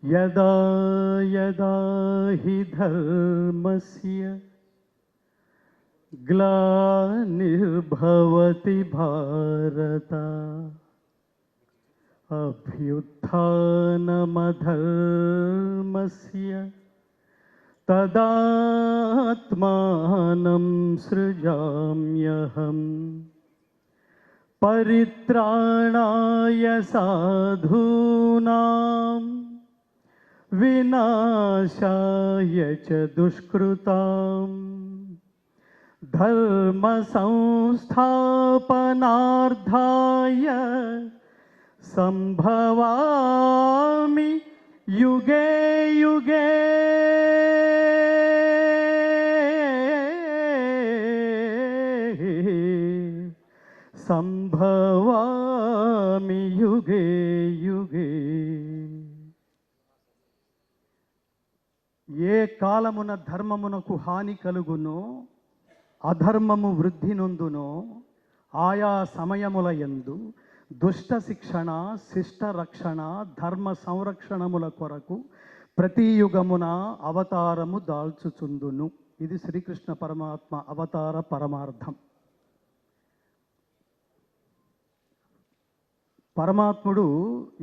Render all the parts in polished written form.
यदा यदा हि धर्मस्य ग्लानिर्भवति भारत अभ्युत्थानमधर्मस्य तदात्मानं सृजाम्यहम् परित्राणाय साधूनां विनाशाय च दुष्कृतां धर्म संस्थापनार्थाय संभवामि युगे युगे। संभवामि युगे युगे। ఏ కాలమున ధర్మమునకు హాని కలుగునో అధర్మము వృద్ధి నొందునో ఆయా సమయముల యందు దుష్ట శిక్షణ శిష్ట రక్షణ ధర్మ సంరక్షణముల కొరకు ప్రతి యుగమున అవతారము దాల్చుచుందును. ఇది శ్రీకృష్ణ పరమాత్మ అవతార పరమార్థం. పరమాత్ముడు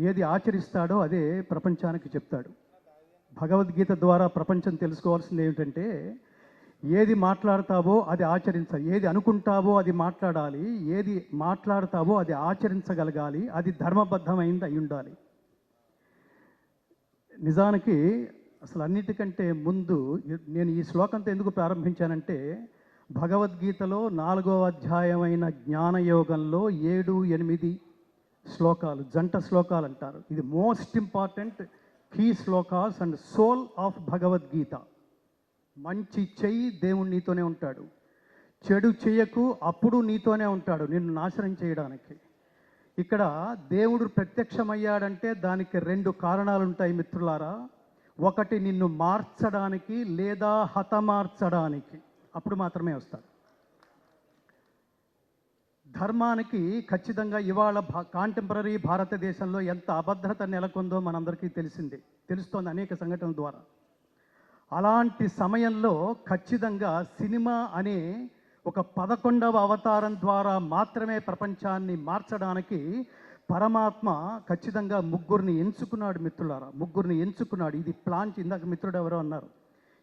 ఏది ఆచరిస్తాడో అదే ప్రపంచానికి చెప్తాడు. భగవద్గీత ద్వారా ప్రపంచం తెలుసుకోవాల్సింది ఏమిటంటే, ఏది మాట్లాడతావో అది ఆచరించాలి, ఏది అనుకుంటావో అది మాట్లాడాలి, ఏది మాట్లాడతావో అది ఆచరించగలగాలి, అది ధర్మబద్ధమైంది అయి ఉండాలి. నిజానికి అసలు అన్నిటికంటే ముందు నేను ఈ శ్లోకంతో ఎందుకు ప్రారంభించానంటే, భగవద్గీతలో 4వ అధ్యాయమైన జ్ఞానయోగంలో 7, 8 శ్లోకాలు, జంట శ్లోకాలు అంటారు. ఇది most important key shlokas and soul of Bhagavadgita. మంచి చెయ్యి, దేవుడు నీతోనే ఉంటాడు. చెడు చెయ్యకు, అప్పుడు నీతోనే ఉంటాడు నిన్ను నాశనం చేయడానికి. ఇక్కడ దేవుడు ప్రత్యక్షమయ్యాడంటే దానికి 2 కారణాలు ఉంటాయి మిత్రులారా. ఒకటి నిన్ను మార్చడానికి లేదా హతమార్చడానికి, అప్పుడు మాత్రమే వస్తాడు. ధర్మానికి ఖచ్చితంగా ఇవాళ కాంటెంపరీ భారతదేశంలో ఎంత అభద్రత నెలకొందో మనందరికీ తెలుస్తోంది అనేక సంఘటనల ద్వారా. అలాంటి సమయంలో ఖచ్చితంగా సినిమా అనే ఒక 11వ అవతారం ద్వారా మాత్రమే ప్రపంచాన్ని మార్చడానికి పరమాత్మ ఖచ్చితంగా 3 ఎంచుకున్నాడు మిత్రులారా. 3 ఎంచుకున్నాడు. ఇది ప్లాన్, ఇందాక మిత్రుడు ఎవరో అన్నారు,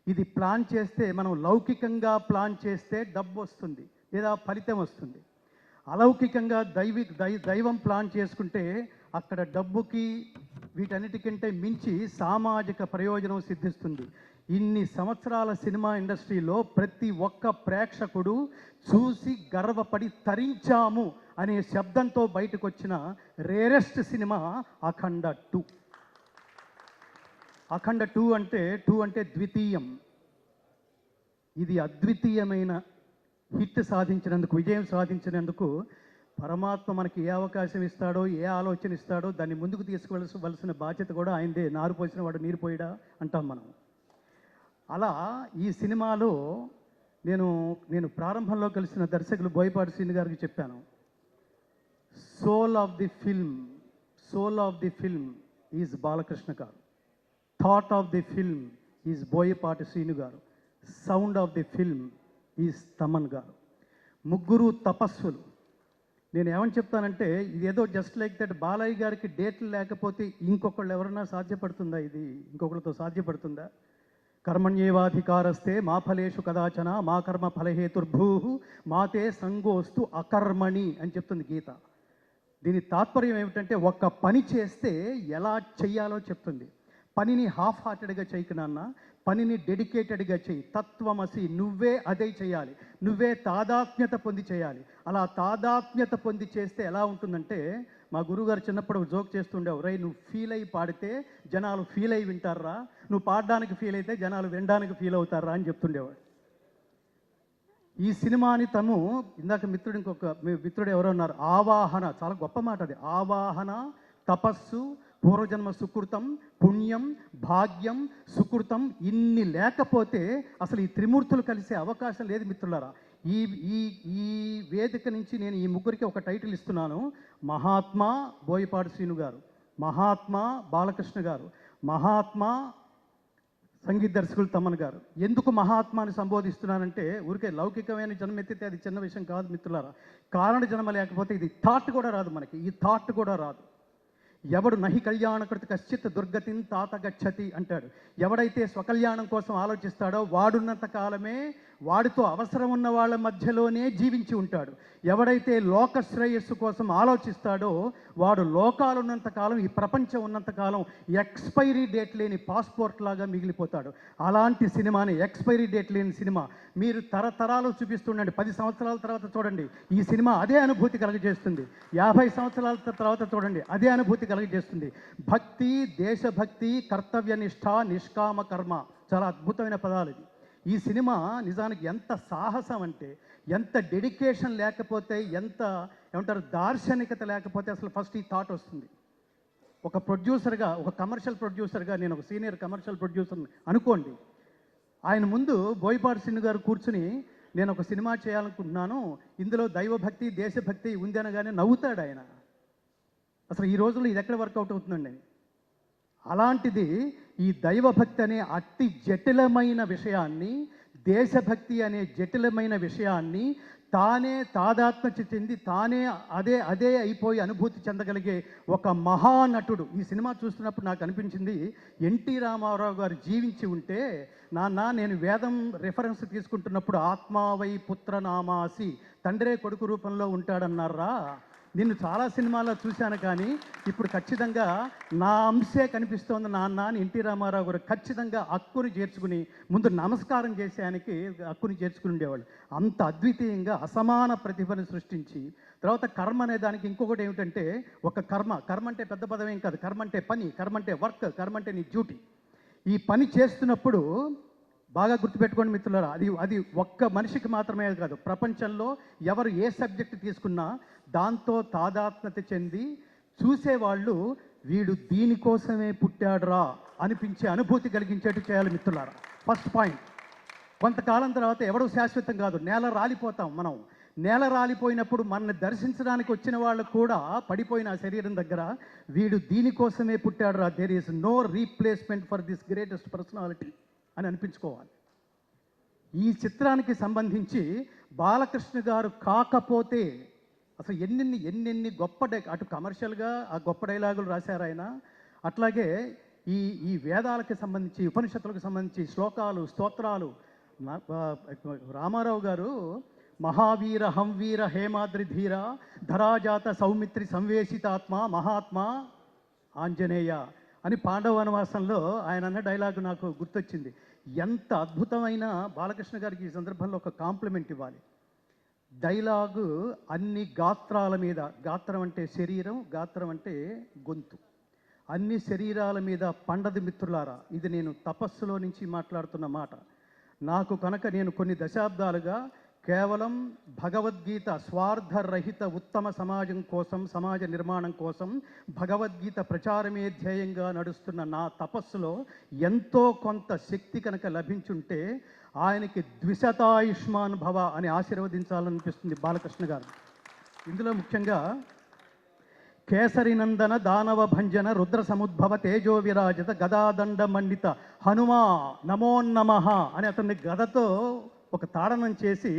ఇది ప్లాన్ చేస్తే, మనం లౌకికంగా ప్లాన్ చేస్తే డబ్బు వస్తుంది లేదా ఫలితం వస్తుంది. అలౌకికంగా దైవం ప్లాన్ చేసుకుంటే అక్కడ డబ్బుకి వీటన్నిటికంటే మించి సామాజిక ప్రయోజనం సిద్ధిస్తుంది. ఇన్ని సంవత్సరాల సినిమా ఇండస్ట్రీలో ప్రతి ఒక్క ప్రేక్షకుడు చూసి గర్వపడి తరించాము అనే శబ్దంతో బయటకు వచ్చిన రేరెస్ట్ సినిమా అఖండ 2. అఖండ 2 అంటే ద్వితీయం. ఇది అద్వితీయమైన హిట్ సాధించినందుకు, విజయం సాధించినందుకు పరమాత్మ మనకి ఏ అవకాశం ఇస్తాడో, ఏ ఆలోచన ఇస్తాడో దాన్ని ముందుకు తీసుకువలసిన బాధ్యత కూడా ఆయనదే. నారు పోసిన వాడు నీరు పోయిడా అంటాం మనం. అలా ఈ సినిమాలో నేను ప్రారంభంలో కలిసిన దర్శకులు బోయపాటి శ్రీను గారికి చెప్పాను, soul of the film is Balakrishna garu, thought of the film is Boyapati Srinu garu, sound of the film is Thaman garu. 3 తపస్సులు. నేను ఏమని చెప్తానంటే, ఇదేదో జస్ట్ లైక్ దట్ బాలయ్య గారికి డేట్లు లేకపోతే ఇంకొకళ్ళు ఎవరన్నా సాధ్యపడుతుందా? ఇది ఇంకొకరితో సాధ్యపడుతుందా? కర్మణ్యేవాధికారస్తే మా ఫలేషు కదాచన మా కర్మ ఫలహేతుర్భూ మాతే సంగోస్తు అకర్మణి అని చెప్తుంది గీత. దీని తాత్పర్యం ఏమిటంటే, ఒక్క పని చేస్తే ఎలా చెయ్యాలో చెప్తుంది. పనిని హాఫ్ హార్టెడ్గా చేయకు నాన్న, పనిని డెడికేటెడ్గా చేయి. తత్వమసి, నువ్వే అదే చేయాలి, నువ్వే తాదాత్మ్యత పొంది చేయాలి. అలా తాదాత్మ్యత పొంది చేస్తే ఎలా ఉంటుందంటే, మా గురువుగారు చిన్నప్పుడు జోక్ చేస్తుండేవారు, రై నువ్వు ఫీల్ అయ్యి పాడితే జనాలు ఫీల్ అయ్యి వింటారా, నువ్వు పాడడానికి ఫీల్ అయితే జనాలు వినడానికి ఫీల్ అవుతారా అని చెప్తుండేవాడు. ఈ సినిమాని ఇందాక ఇంకొక మిత్రుడు ఎవరో ఉన్నారు, ఆవాహన, చాలా గొప్ప మాట అది. ఆవాహన, తపస్సు, పూర్వజన్మ సుకృతం, పుణ్యం, భాగ్యం, సుకృతం, ఇన్ని లేకపోతే అసలు ఈ త్రిమూర్తులు కలిసే అవకాశం లేదు మిత్రులారా. ఈ ఈ ఈ వేదిక నుంచి నేను ఈ 3కి ఒక టైటిల్ ఇస్తున్నాను. మహాత్మా బోయపాటి శ్రీను గారు, మహాత్మా బాలకృష్ణ గారు, మహాత్మా సంగీత దర్శకులు తమ్మన్ గారు. ఎందుకు మహాత్మాని సంబోధిస్తున్నానంటే ఊరికే లౌకికమైన జన్మ ఎత్తితే అది చిన్న విషయం కాదు మిత్రులారా. కారణ జన్మ లేకపోతే ఇది థాట్ కూడా రాదు, మనకి ఈ థాట్ కూడా రాదు. ఎవడు నహి కళ్యాణకృత కశ్చిత్ దుర్గతిని తాత గచ్చతి అంటాడు. ఎవడైతే స్వకల్యాణం కోసం ఆలోచిస్తాడో వాడున్నంత కాలమే వాడితో అవసరం ఉన్న వాళ్ళ మధ్యలోనే జీవించి ఉంటాడు. ఎవడైతే లోక శ్రేయస్సు కోసం ఆలోచిస్తాడో వాడు లోకాలు ఉన్నంతకాలం, ఈ ప్రపంచం ఉన్నంతకాలం ఎక్స్పైరీ డేట్ లేని పాస్పోర్ట్ లాగా మిగిలిపోతాడు. అలాంటి సినిమాని, ఎక్స్పైరీ డేట్ లేని సినిమా మీరు తరతరాలు చూపిస్తుండండి. 10 సంవత్సరాల తర్వాత చూడండి, ఈ సినిమా అదే అనుభూతి కలుగజేస్తుంది. 50 సంవత్సరాల తర్వాత చూడండి, అదే అనుభూతి కలుగజేస్తుంది. భక్తి, దేశభక్తి, కర్తవ్యనిష్ట, నిష్కామ కర్మ, చాలా అద్భుతమైన పదాలు ఇది. ఈ సినిమా నిజానికి ఎంత సాహసం అంటే, ఎంత డెడికేషన్ లేకపోతే, ఎంత ఏమంటారు దార్శనికత లేకపోతే అసలు ఫస్ట్ ఈ థాట్ వస్తుంది. ఒక ప్రొడ్యూసర్గా, ఒక కమర్షియల్ ప్రొడ్యూసర్గా, నేను ఒక సీనియర్ కమర్షియల్ ప్రొడ్యూసర్ అనుకోండి, ఆయన ముందు బోయపాటి శ్రీను గారు కూర్చుని నేను ఒక సినిమా చేయాలనుకుంటున్నాను, ఇందులో దైవభక్తి దేశభక్తి ఉంది అనగానే నవ్వుతాడు ఆయన. అసలు ఈ రోజుల్లో ఇది ఎక్కడ వర్కౌట్ అవుతుందండి? అలాంటిది ఈ దైవభక్తి అనే అతి జటిలమైన విషయాన్ని, దేశభక్తి అనే జటిలమైన విషయాన్ని తానే తాదాత్మ్యత చెంది తానే అదే అయిపోయి అనుభూతి చెందగలిగే ఒక మహానటుడు. ఈ సినిమా చూస్తున్నప్పుడు నాకు అనిపించింది, ఎన్టీ రామారావు గారు జీవించి ఉంటే, నాన్న నేను వేదం రెఫరెన్స్ తీసుకుంటున్నప్పుడు ఆత్మావై పుత్రనామాసి, తండ్రే కొడుకు రూపంలో ఉంటాడన్నారా, నిన్ను చాలా సినిమాల్లో చూశాను కానీ ఇప్పుడు ఖచ్చితంగా నా అంశే కనిపిస్తోంది నాన్న అని ఎన్టీ రామారావు గారు ఖచ్చితంగా హక్కుని చేర్చుకుని ముందు నమస్కారం చేసేయానికి హక్కుని చేర్చుకుని ఉండేవాళ్ళు. అంత అద్వితీయంగా అసమాన ప్రతిభను సృష్టించి, తర్వాత కర్మ అనే దానికి ఇంకొకటి ఏమిటంటే, ఒక కర్మ అంటే పెద్ద పదం ఏం కాదు, కర్మ అంటే పని, కర్మ అంటే వర్క్, కర్మ అంటే నీ డ్యూటీ. ఈ పని చేస్తున్నప్పుడు బాగా గుర్తుపెట్టుకోండి మిత్రులారా, అది ఒక్క మనిషికి మాత్రమే కాదు, ప్రపంచంలో ఎవరు ఏ సబ్జెక్ట్ తీసుకున్నా దాంతో తాదాత్మ్యత చెంది చూసేవాళ్ళు వీడు దీనికోసమే పుట్టాడురా అనిపించే అనుభూతి కలిగించేట్టు చేయాలి మిత్రులారా. First point. కొంతకాలం తర్వాత ఎవడూ శాశ్వతం కాదు, నేల రాలిపోతాం మనం. నేల రాలిపోయినప్పుడు మనల్ని దర్శించడానికి వచ్చిన వాళ్ళు కూడా పడిపోయిన ఆ శరీరం దగ్గర వీడు దీనికోసమే పుట్టాడురా, there is no replacement for this greatest personality అని అనిపించుకోవాలి. ఈ చిత్రానికి సంబంధించి బాలకృష్ణ గారు కాకపోతే అసలు ఎన్నెన్ని గొప్ప అటు కమర్షియల్గా ఆ గొప్ప డైలాగులు రాశారు ఆయన. అట్లాగే ఈ వేదాలకు సంబంధించి, ఉపనిషత్తులకు సంబంధించి శ్లోకాలు, స్తోత్రాలు రామారావు గారు మహావీర హంవీర హేమాద్రి ధీర ధరాజాత సౌమిత్రి సంవేశితాత్మ మహాత్మా ఆంజనేయ అని పాండవ వనవాసంలో ఆయన అన్న డైలాగు నాకు గుర్తొచ్చింది. ఎంత అద్భుతమైన, బాలకృష్ణ గారికి ఈ సందర్భంలో ఒక కాంప్లిమెంట్ ఇవ్వాలి. డైలాగు అన్ని గాత్రాల మీద, గాత్రం అంటే శరీరం, గాత్రం అంటే గొంతు, అన్ని శరీరాల మీద పండది మిత్రులారా. ఇది నేను తపస్సులో నుంచి మాట్లాడుతున్న మాట. నాకు కనుక నేను కొన్ని దశాబ్దాలుగా కేవలం భగవద్గీత స్వార్థరహిత ఉత్తమ సమాజం కోసం, సమాజ నిర్మాణం కోసం భగవద్గీత ప్రచారమే ధ్యేయంగా నడుస్తున్న నా తపస్సులో ఎంతో కొంత శక్తి కనుక లభించుంటే ఆయనకి ద్విశతాయుష్మాన్ భవ అని ఆశీర్వదించాలనిపిస్తుంది బాలకృష్ణ గారు. ఇందులో ముఖ్యంగా కేసరినందన దానవ భంజన రుద్ర సముద్భవ తేజో విరాజిత గదాదండ మండిత హనుమా నమోన్నమః అని అతన్ని గదతో ఒక తాడనం చేసి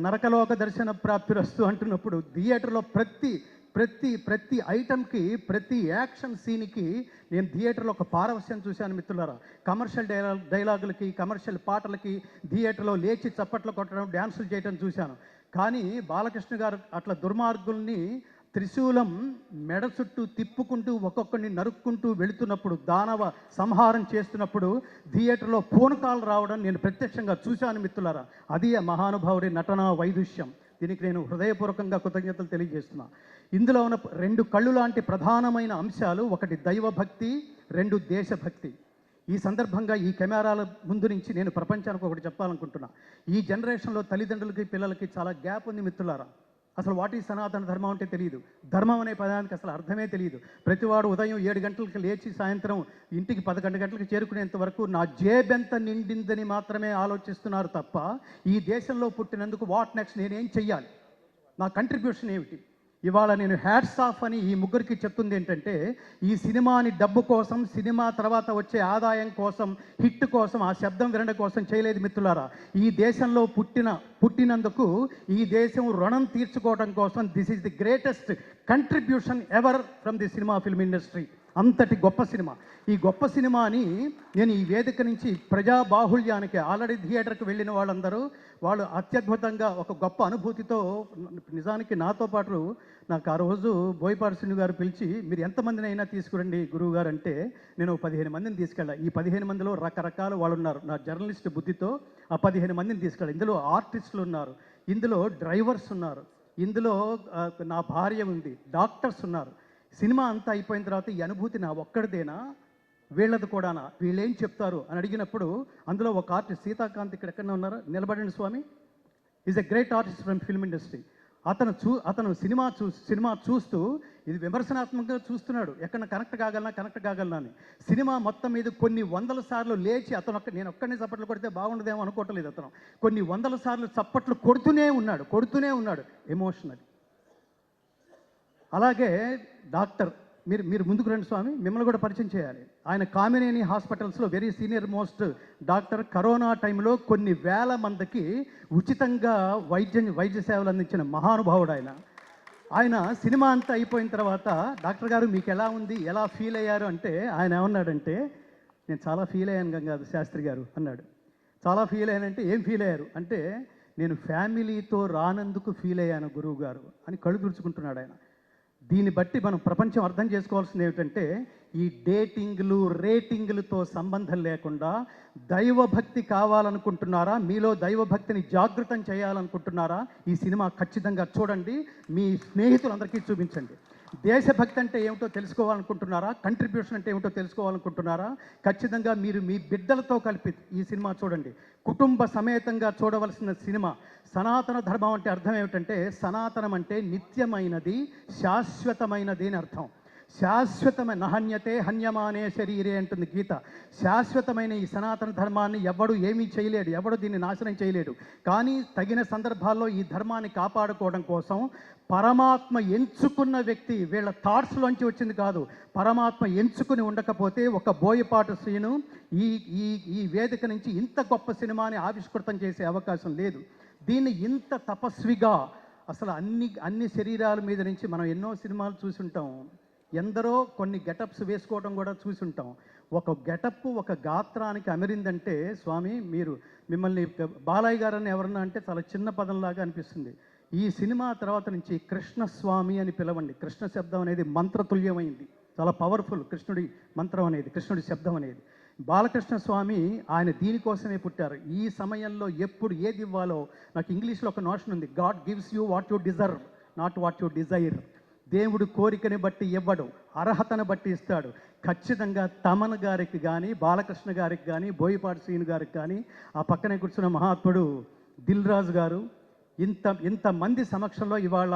నరకలోక దర్శన ప్రాప్తిరస్తు అంటున్నప్పుడు థియేటర్లో ప్రతి ఐటమ్కి, ప్రతి యాక్షన్ సీన్కి నేను థియేటర్లో ఒక పారవశ్యం చూశాను మిత్రులారా. కమర్షియల్ డైలాగులకి, కమర్షియల్ పాటలకి థియేటర్లో లేచి చప్పట్లు కొట్టడం, డ్యాన్సులు చేయడం చూశాను. కానీ బాలకృష్ణ గారు అట్లా దుర్మార్గుల్ని త్రిశూలం మెడ చుట్టూ తిప్పుకుంటూ ఒక్కొక్కడిని నరుక్కుంటూ వెళుతున్నప్పుడు, దానవ సంహారం చేస్తున్నప్పుడు థియేటర్లో పూనకాలు రావడం నేను ప్రత్యక్షంగా చూశాను మిత్రులారా. అది ఆ మహానుభావుడి నటనా వైదుష్యం. దీనికి నేను హృదయపూర్వకంగా కృతజ్ఞతలు తెలియజేస్తున్నా. ఇందులో ఉన్న 2 కళ్ళు లాంటి ప్రధానమైన అంశాలు, ఒకటి దైవభక్తి, 2 దేశభక్తి. ఈ సందర్భంగా ఈ కెమెరాల ముందు నుంచి నేను ప్రపంచానికి ఒకటి చెప్పాలనుకుంటున్నా. ఈ జనరేషన్లో తల్లిదండ్రులకి పిల్లలకి చాలా గ్యాప్ ఉంది మిత్రులారా. అసలు వాటి సనాతన ధర్మం అంటే తెలియదు, ధర్మం అనే పదానికి అసలు అర్థమే తెలియదు. ప్రతివాడు ఉదయం 7 గంటలకు లేచి సాయంత్రం ఇంటికి 11 గంటలకు చేరుకునేంత వరకు నా జేబెంత నిండిందని మాత్రమే ఆలోచిస్తున్నారు తప్ప, ఈ దేశంలో పుట్టినందుకు వాట్ నెక్స్ట్, నేనేం చెయ్యాలి, నా కంట్రిబ్యూషన్ ఏమిటి, ఇవాళ నేను హ్యాట్స్ ఆఫ్ అని ఈ ముగ్గురికి చెప్తుంది ఏంటంటే, ఈ సినిమాని డబ్బు కోసం, సినిమా తర్వాత వచ్చే ఆదాయం కోసం, హిట్ కోసం, ఆ శబ్దం వినడం కోసం చేయలేదు మిత్రులారా. ఈ దేశంలో పుట్టినందుకు ఈ దేశం రుణం తీర్చుకోవడం కోసం this is the greatest contribution ever from the cinema film industry. అంతటి గొప్ప సినిమా. ఈ గొప్ప సినిమాని నేను ఈ వేదిక నుంచి ప్రజా బాహుళ్యానికి ఆల్రెడీ థియేటర్కి వెళ్ళిన వాళ్ళందరూ వాళ్ళు అత్యద్భుతంగా ఒక గొప్ప అనుభూతితో, నిజానికి నాతో పాటు నాకు ఆ రోజు బోయపాటి శ్రీను గారు పిలిచి మీరు ఎంతమందిని అయినా తీసుకురండి గురువు గారు అంటే నేను 15 మందిని తీసుకెళ్ళా. ఈ 15 మందిలో రకరకాల వాళ్ళు ఉన్నారు. నా జర్నలిస్ట్ బుద్ధితో ఆ 15 మందిని తీసుకెళ్ళా. ఇందులో ఆర్టిస్టులు ఉన్నారు, ఇందులో డ్రైవర్స్ ఉన్నారు, ఇందులో నా భార్య ఉంది, డాక్టర్స్ ఉన్నారు. సినిమా అంతా అయిపోయిన తర్వాత ఈ అనుభూతి నా ఒక్కడిదేనా, వీళ్ళది కూడానా, వీళ్ళేం చెప్తారు అని అడిగినప్పుడు అందులో ఒక ఆర్టిస్ట్ సీతాకాంత్ ఇక్కడ ఎక్కడ ఉన్నారు, నిలబడండి స్వామి, is a great artist from film industry. అతను సినిమా చూస్తూ ఇది విమర్శనాత్మకంగా చూస్తున్నాడు, ఎక్కడ కనెక్ట్ కాగలనా అని. సినిమా మొత్తం మీద కొన్ని వందల సార్లు లేచి నేను ఒక్కడిని చప్పట్లు కొడితే బాగుండదేమో అనుకోవట్లేదు. అతను కొన్ని వందల సార్లు చప్పట్లు కొడుతూనే ఉన్నాడు ఎమోషనల్. అలాగే డాక్టర్ మీరు ముందుకు రండి స్వామి, మిమ్మల్ని కూడా పరిచయం చేయాలి. ఆయన కామినేని హాస్పిటల్స్లో very senior most doctor. Corona టైంలో కొన్ని వేల మందికి ఉచితంగా వైద్య సేవలు అందించిన మహానుభావుడు ఆయన సినిమా అంతా అయిపోయిన తర్వాత డాక్టర్ గారు మీకు ఎలా ఉంది, ఎలా ఫీల్ అయ్యారు అంటే ఆయన ఏమన్నాడంటే, నేను చాలా ఫీల్ అయ్యాను గంగాధర్ శాస్త్రి గారు అన్నాడు. చాలా ఫీల్ అయ్యానంటే ఏం ఫీల్ అయ్యారు అంటే, నేను ఫ్యామిలీతో రానందుకు ఫీల్ అయ్యాను గురువు గారు అని కళ్ళు తుడుచుకుంటున్నాడు ఆయన. దీన్ని బట్టి మనం ప్రపంచం అర్థం చేసుకోవాల్సింది ఏమిటంటే, ఈ డేటింగ్లు రేటింగ్లతో సంబంధం లేకుండా దైవభక్తి కావాలనుకుంటున్నారా, మీలో దైవభక్తిని జాగృతం చేయాలనుకుంటున్నారా, ఈ సినిమా ఖచ్చితంగా చూడండి, మీ స్నేహితులందరికీ చూపించండి. దేశభక్తి అంటే ఏమిటో తెలుసుకోవాలనుకుంటున్నారా, కంట్రిబ్యూషన్ అంటే ఏమిటో తెలుసుకోవాలనుకుంటున్నారా, ఖచ్చితంగా మీరు మీ బిడ్డలతో కలిపి ఈ సినిమా చూడండి. కుటుంబ సమేతంగా చూడవలసిన సినిమా. సనాతన ధర్మం అంటే అర్థం ఏమిటంటే, సనాతనం అంటే నిత్యమైనది, శాశ్వతమైనది అని అర్థం. శాశ్వతమైన నహన్యతే హన్యమానే శరీరే అంటుంది గీత. శాశ్వతమైన ఈ సనాతన ధర్మాన్ని ఎవడు ఏమీ చేయలేడు, ఎవడు దీన్ని నాశనం చేయలేడు. కానీ తగిన సందర్భాల్లో ఈ ధర్మాన్ని కాపాడుకోవడం కోసం పరమాత్మ ఎంచుకున్న వ్యక్తి, వీళ్ళ థాట్స్లోంచి వచ్చింది కాదు, పరమాత్మ ఎంచుకుని ఉండకపోతే ఒక బోయపాటి శ్రీను ఈ వేదిక నుంచి ఇంత గొప్ప సినిమాని ఆవిష్కృతం చేసే అవకాశం లేదు. దీన్ని ఇంత తపస్విగా, అసలు అన్ని శరీరాల మీద నుంచి మనం ఎన్నో సినిమాలు చూసుంటాం, ఎందరో కొన్ని గెటప్స్ వేసుకోవడం కూడా చూసుంటాం. ఒక గెటప్ ఒక గాత్రానికి అమరిందంటే స్వామి, మిమ్మల్ని బాలయ్య గారని ఎవరన్నా అంటే చాలా చిన్న పదంలాగా అనిపిస్తుంది. ఈ సినిమా తర్వాత నుంచి కృష్ణస్వామి అని పిలవండి. కృష్ణ శబ్దం అనేది మంత్రతుల్యమైంది, చాలా పవర్ఫుల్. కృష్ణుడి మంత్రం అనేది, కృష్ణుడి శబ్దం అనేది. బాలకృష్ణ స్వామి ఆయన దీనికోసమే పుట్టారు. ఈ సమయంలో ఎప్పుడు ఏది ఇవ్వాలో, నాకు ఇంగ్లీష్లో ఒక నోషన్ ఉంది, God gives you what you deserve, not what you Dzire. దేవుడు కోరికని బట్టి ఇవ్వడు, అర్హతను బట్టి ఇస్తాడు. ఖచ్చితంగా తమన్ గారికి కానీ, బాలకృష్ణ గారికి కానీ, బోయపాటి శ్రీను గారికి కానీ, ఆ పక్కనే కూర్చున్న మహాత్ముడు దిల్ రాజు గారు, ఇంతమంది సమక్షంలో ఇవాళ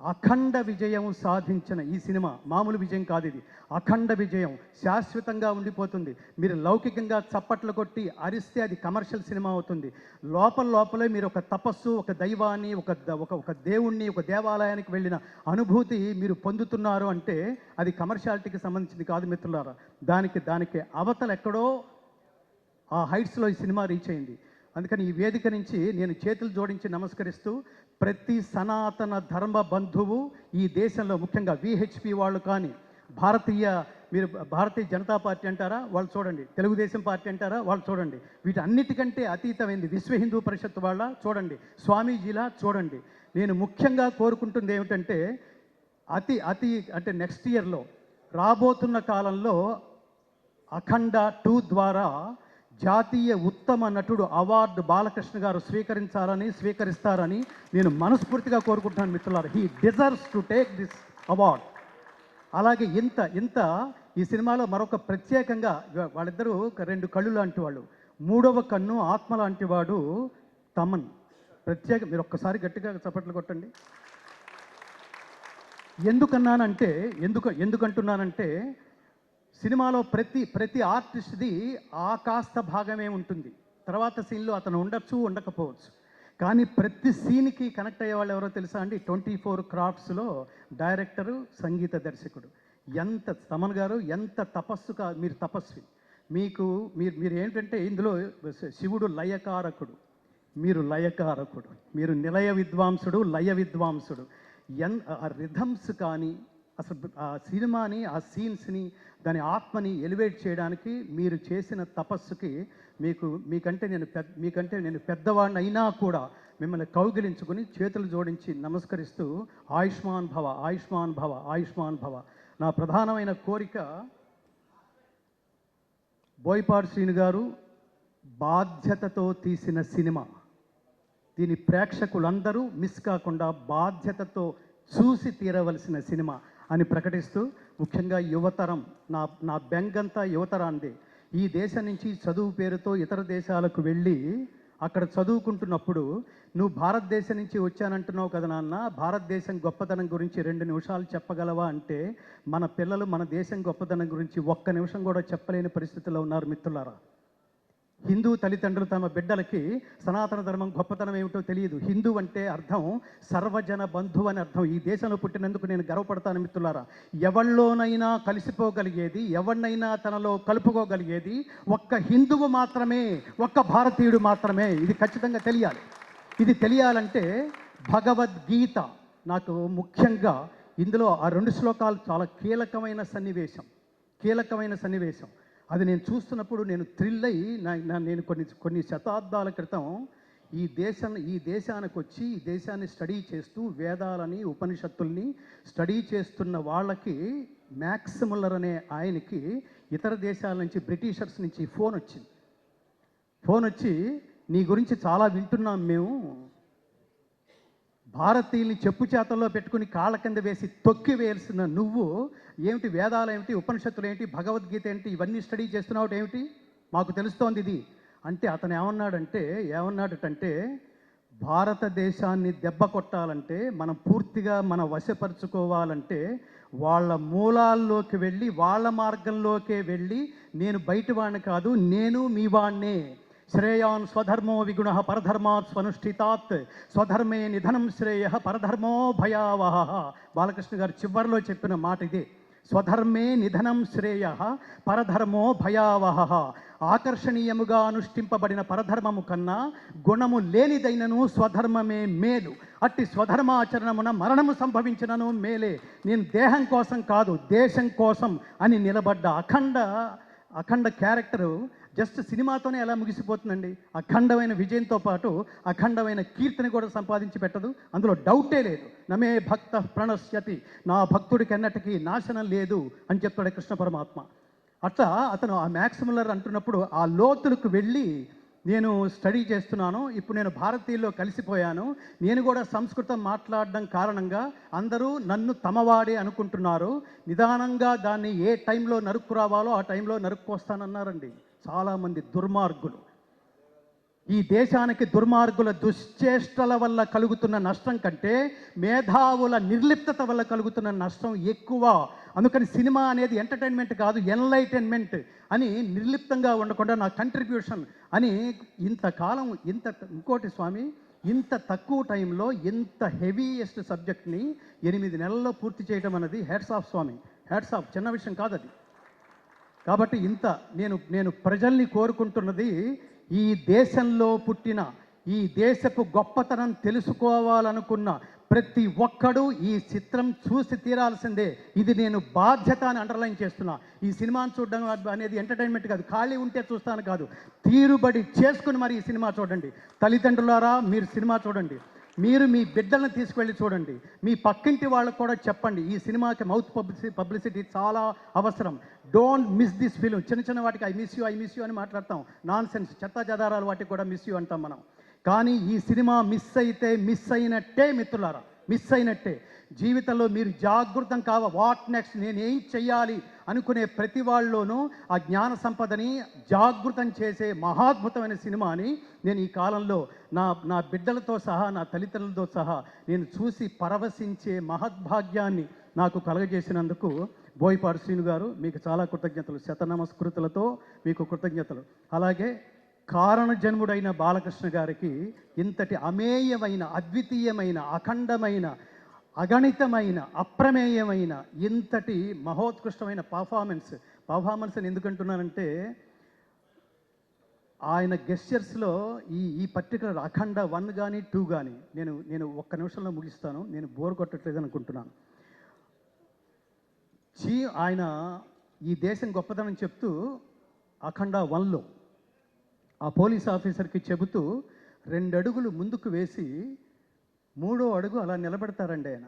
అఖండ విజయం సాధించిన ఈ సినిమా మామూలు విజయం కాదు, ఇది అఖండ విజయం, శాశ్వతంగా ఉండిపోతుంది. మీరు లౌకికంగా చప్పట్లు కొట్టి అరిస్తే అది కమర్షియల్ సినిమా అవుతుంది. లోపలే మీరు ఒక తపస్సు, ఒక దైవాన్ని, ఒక దేవుణ్ణి, ఒక దేవాలయానికి వెళ్ళిన అనుభూతి మీరు పొందుతున్నారు అంటే అది కమర్షియాలిటీకి సంబంధించింది కాదు మిత్రులారా. దానికి అవతల ఎక్కడో ఆ హైట్స్లో ఈ సినిమా రీచ్ అయింది. అందుకని ఈ వేదిక నుంచి నేను చేతులు జోడించి నమస్కరిస్తూ, ప్రతి సనాతన ధర్మ బంధువు ఈ దేశంలో, ముఖ్యంగా విహెచ్పి వాళ్ళు కానీ, మీరు భారతీయ జనతా పార్టీ అంటారా వాళ్ళు చూడండి, తెలుగుదేశం పార్టీ అంటారా వాళ్ళు చూడండి, వీటన్నిటికంటే అతీతమైంది విశ్వ హిందూ పరిషత్ వాళ్ళ చూడండి, స్వామీజీలా చూడండి. నేను ముఖ్యంగా కోరుకుంటుంది ఏమిటంటే, అంటే నెక్స్ట్ ఇయర్లో రాబోతున్న కాలంలో అఖండ 2 ద్వారా జాతీయ ఉత్తమ నటుడు అవార్డు బాలకృష్ణ గారు స్వీకరిస్తారని నేను మనస్ఫూర్తిగా కోరుకుంటున్నాను మిత్రులారా. He deserves to take this award. అలాగే ఇంత ఈ సినిమాలో మరొక ప్రత్యేకంగా వాళ్ళిద్దరూ 2 కళ్ళు లాంటి వాళ్ళు, 3వ కన్ను ఆత్మ లాంటి వాడు తమన్. మీరు ఒక్కసారి గట్టిగా చప్పట్లు కొట్టండి. ఎందుకంటున్నానంటే సినిమాలో ప్రతి ఆర్టిస్ట్ది ఆ కాస్త భాగమే ఉంటుంది. తర్వాత సీన్లో అతను ఉండొచ్చు, ఉండకపోవచ్చు. కానీ ప్రతి సీన్కి కనెక్ట్ అయ్యే వాళ్ళు ఎవరో తెలుసా అండి? 24 క్రాఫ్ట్స్లో డైరెక్టరు, సంగీత దర్శకుడు. ఎంత తమన్ గారు ఎంత తపస్సుగా, మీరు తపస్వి. మీరు ఏంటంటే ఇందులో శివుడు లయకారకుడు, మీరు లయకారకుడు, మీరు నిలయ విద్వాంసుడు, లయ విద్వాంసుడు. ఆ రిథమ్స్ కానీ అసలు ఆ సినిమాని, ఆ సీన్స్ని, దాని ఆత్మని ఎలివేట్ చేయడానికి మీరు చేసిన తపస్సుకి మీకంటే నేను పెద్దవాడిని అయినా కూడా మిమ్మల్ని కౌగిలించుకుని చేతులు జోడించి నమస్కరిస్తూ ఆయుష్మాన్ భవ, ఆయుష్మాన్ భవ, ఆయుష్మాన్ భవ. నా ప్రధానమైన కోరిక, బోయపాటి శ్రీను గారు బాధ్యతతో తీసిన సినిమా, దీని ప్రేక్షకులందరూ మిస్ కాకుండా బాధ్యతతో చూసి తీరవలసిన సినిమా అని ప్రకటిస్తూ, ముఖ్యంగా యువతరం, నా బెంగంతా యువతరాందే. ఈ దేశం నుంచి చదువు పేరుతో ఇతర దేశాలకు వెళ్ళి అక్కడ చదువుకుంటున్నప్పుడు, నువ్వు భారతదేశం నుంచి వచ్చానంటున్నావు కదా నాన్న, భారతదేశం గొప్పతనం గురించి 2 నిమిషాలు చెప్పగలవా అంటే, మన పిల్లలు మన దేశం గొప్పతనం గురించి 1 నిమిషం కూడా చెప్పలేని పరిస్థితిలో ఉన్నారు మిత్రులారా. హిందూ తల్లిదండ్రులు తమ బిడ్డలకి సనాతన ధర్మం గొప్పతనం ఏమిటో తెలియదు. హిందూ అంటే అర్థం సర్వజన బంధువు అని అర్థం. ఈ దేశంలో పుట్టినందుకు నేను గర్వపడతాను మిత్రులారా. ఎవళ్ళలోనైనా కలిసిపోగలిగేది, ఎవరినైనా తనలో కలుపుకోగలిగేది ఒక్క హిందువు మాత్రమే, ఒక్క భారతీయుడు మాత్రమే. ఇది ఖచ్చితంగా తెలియాలి. ఇది తెలియాలంటే భగవద్గీత నాకు ముఖ్యంగా ఇందులో ఆ 2 శ్లోకాలు చాలా కీలకమైన సన్నివేశం. అది నేను చూస్తున్నప్పుడు నేను థ్రిల్ అయ్యి, నేను కొన్ని శతాబ్దాల క్రితం ఈ దేశానికి వచ్చి ఈ దేశాన్ని స్టడీ చేస్తూ వేదాలని, ఉపనిషత్తుల్ని స్టడీ చేస్తున్న వాళ్ళకి, మ్యాక్స్ ముల్లర్ అనే ఆయనకి ఇతర దేశాల నుంచి, బ్రిటిషర్స్ నుంచి ఫోన్ వచ్చి నీ గురించి చాలా వింటున్నాం మేము, భారతీయుల్ని చెప్పు చేతల్లో పెట్టుకుని కాళ్ళ కింద వేసి తొక్కి వేయాల్సిన నువ్వు ఏమిటి, వేదాలు ఏమిటి, ఉపనిషత్తులు ఏంటి, భగవద్గీత ఏంటి, ఇవన్నీ స్టడీ చేస్తున్నావు ఏమిటి, మాకు తెలుస్తోంది ఇది అంటే, అతను ఏమన్నాడటంటే భారతదేశాన్ని దెబ్బ కొట్టాలంటే, మనం పూర్తిగా వశపరుచుకోవాలంటే వాళ్ళ మూలాల్లోకి వెళ్ళి, వాళ్ళ మార్గంలోకే వెళ్ళి, నేను బయట వాడిని కాదు, నేను మీ వాణ్ణే. శ్రేయాన్ స్వధర్మో విగుణ పరధర్మాత్ స్వనుష్ఠితాత్ స్వధర్మే నిధనం శ్రేయ పరధర్మో భయావహ. బాలకృష్ణ గారు చివరిలో చెప్పిన మాట ఇదే. స్వధర్మే నిధనం శ్రేయ పరధర్మో భయావహ. ఆకర్షణీయముగా అనుష్ఠింపబడిన పరధర్మము కన్నా గుణము లేనిదైనను స్వధర్మమే మేలు. అట్టి స్వధర్మాచరణమున మరణము సంభవించినను మేలే. నేను దేహం కోసం కాదు, దేశం కోసం అని నిలబడ్డ అఖండ క్యారెక్టరు జస్ట్ సినిమాతోనే ఎలా ముగిసిపోతుందండి? అఖండమైన విజయంతో పాటు అఖండమైన కీర్తిని కూడా సంపాదించి పెట్టదు, అందులో డౌటే లేదు. నమే భక్త ప్రణశ్యతి, నా భక్తుడికి ఎన్నటికీ నాశనం లేదు అని చెప్తాడు కృష్ణ పరమాత్మ. అట్లా అతను ఆ మ్యాక్స్ ముల్లర్ అంటున్నప్పుడు ఆ లోతులకు వెళ్ళి, నేను స్టడీ చేస్తున్నాను, ఇప్పుడు నేను భారతీయుల్లో కలిసిపోయాను, నేను కూడా సంస్కృతం మాట్లాడడం కారణంగా అందరూ నన్ను తమవాడే అనుకుంటున్నారు, నిదానంగా దాన్ని ఏ టైంలో నరుక్కు రావాలో ఆ టైంలో నరుక్కొస్తానన్నారండి. చాలామంది దుర్మార్గులు, ఈ దేశానికి దుర్మార్గుల దుశ్చేష్టల వల్ల కలుగుతున్న నష్టం కంటే మేధావుల నిర్లిప్తత వల్ల కలుగుతున్న నష్టం ఎక్కువ. అందుకని సినిమా అనేది ఎంటర్టైన్మెంట్ కాదు, ఎన్లైటైన్మెంట్ అని నిర్లిప్తంగా ఉండకుండా నా కంట్రిబ్యూషన్ అని ఇంతకాలం ఇంకోటి స్వామి, ఇంత తక్కువ టైంలో ఇంత హెవీయెస్ట్ సబ్జెక్ట్ని 8 నెలల్లో పూర్తి చేయడం అనేది హ్యాట్స్ ఆఫ్ స్వామి, హ్యాట్స్ ఆఫ్. చిన్న విషయం కాదు అది. కాబట్టి నేను ప్రజల్ని కోరుకుంటున్నది, ఈ దేశంలో పుట్టిన, ఈ దేశపు గొప్పతనం తెలుసుకోవాలనుకున్న ప్రతి ఒక్కడూ ఈ చిత్రం చూసి తీరాల్సిందే. ఇది నేను బాధ్యత అని అండర్లైన్ చేస్తున్నా. ఈ సినిమాను చూడడం అనేది ఎంటర్టైన్మెంట్ కాదు, ఖాళీ ఉంటే చూస్తాను కాదు, తీరుబడి చేసుకుని మరి ఈ సినిమా చూడండి. తల్లిదండ్రులారా, మీరు సినిమా చూడండి, మీరు మీ బిడ్డలను తీసుకువెళ్ళి చూడండి, మీ పక్కింటి వాళ్ళకు కూడా చెప్పండి. ఈ సినిమాకి మౌత్ పబ్లిసిటీ చాలా అవసరం. Don't miss this film. చిన్న వాటికి ఐ మిస్ యూ అని మాట్లాడతాం, నాన్ సెన్స్ చెత్త జదారాలు వాటికి కూడా మిస్ యూ అంటాం మనం. కానీ ఈ సినిమా మిస్ అయినట్టే మిత్రులారా, మిస్ అయినట్టే. జీవితంలో మీరు జాగృతం వాట్ నెక్స్ట్, నేనేం చెయ్యాలి అనుకునే ప్రతి వాళ్ళలోనూ ఆ జ్ఞాన సంపదని జాగృతం చేసే మహాద్భుతమైన సినిమాని నేను ఈ కాలంలో నా బిడ్డలతో సహా, నా తల్లిదండ్రులతో సహా నేను చూసి పరవశించే మహద్భాగ్యాన్ని నాకు కలగజేసినందుకు బోయపాటి శ్రీను గారు మీకు చాలా కృతజ్ఞతలు, శతనమస్కృతులతో మీకు కృతజ్ఞతలు. అలాగే కారణజన్ముడైన బాలకృష్ణ గారికి ఇంతటి అమేయమైన, అద్వితీయమైన, అఖండమైన, అగణితమైన, అప్రమేయమైన ఇంతటి మహోత్కృష్టమైన పర్ఫార్మెన్స్ అని ఎందుకంటున్నానంటే, ఆయన గెస్చర్స్లో ఈ పర్టికులర్ అఖండ 1 కానీ 2 కానీ నేను ఒక్క నిమిషంలో ముగిస్తాను, నేను బోర్ కొట్టట్లేదు అనుకుంటున్నాను. ఆయన ఈ దేశం గొప్పదనం చెప్తూ అఖండ 1లో ఆ పోలీస్ ఆఫీసర్కి చెబుతూ 2 అడుగులు ముందుకు వేసి 3వ అడుగు అలా నిలబెడతారండి ఆయన.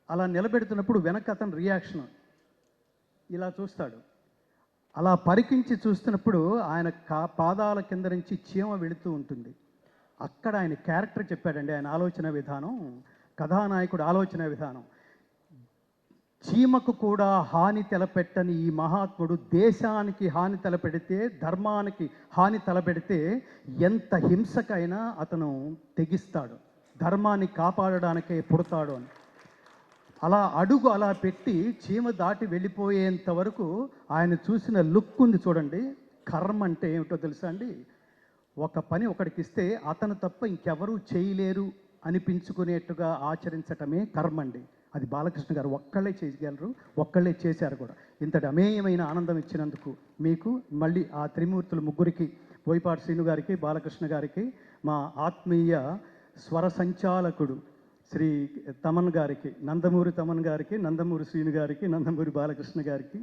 అలా నిలబెడుతున్నప్పుడు వెనక అతను రియాక్షన్ ఇలా చూస్తాడు. అలా పరికించి చూస్తున్నప్పుడు ఆయన పాదాల కింద నుంచి చీమ వెళుతూ ఉంటుంది. అక్కడ ఆయన క్యారెక్టర్ చెప్పాడండి, ఆయన ఆలోచన విధానం, కథానాయకుడు ఆలోచన విధానం. చీమకు కూడా హాని తలపెట్టని ఈ మహాత్ముడు దేశానికి హాని తలపెడితే, ధర్మానికి హాని తలపెడితే ఎంత హింసకైనా అతను తెగిస్తాడు, ధర్మాన్ని కాపాడడానికే పుడతాడు అని. అలా అడుగు అలా పెట్టి చీమ దాటి వెళ్ళిపోయేంత వరకు ఆయన చూసిన లుక్ ఉంది చూడండి. కర్మ అంటే ఏమిటో తెలుసా అండి? ఒక పని ఒకడికి ఇస్తే అతను తప్ప ఇంకెవరూ చేయలేరు అనిపించుకునేట్టుగా ఆచరించటమే కర్మ అండి. అది బాలకృష్ణ గారు ఒక్కళ్ళే చేయగలరు, ఒక్కళ్ళే చేశారు కూడా. ఇంతటి అమేయమైన ఆనందం ఇచ్చినందుకు మీకు మళ్ళీ ఆ త్రిమూర్తులు ముగ్గురికి, బోయపాటి శ్రీను గారికి, బాలకృష్ణ గారికి, మా ఆత్మీయ స్వర సంచాలకుడు శ్రీ తమన్ గారికి, నందమూరి తమన్ గారికి, నందమూరి శ్రీను గారికి, నందమూరి బాలకృష్ణ గారికి,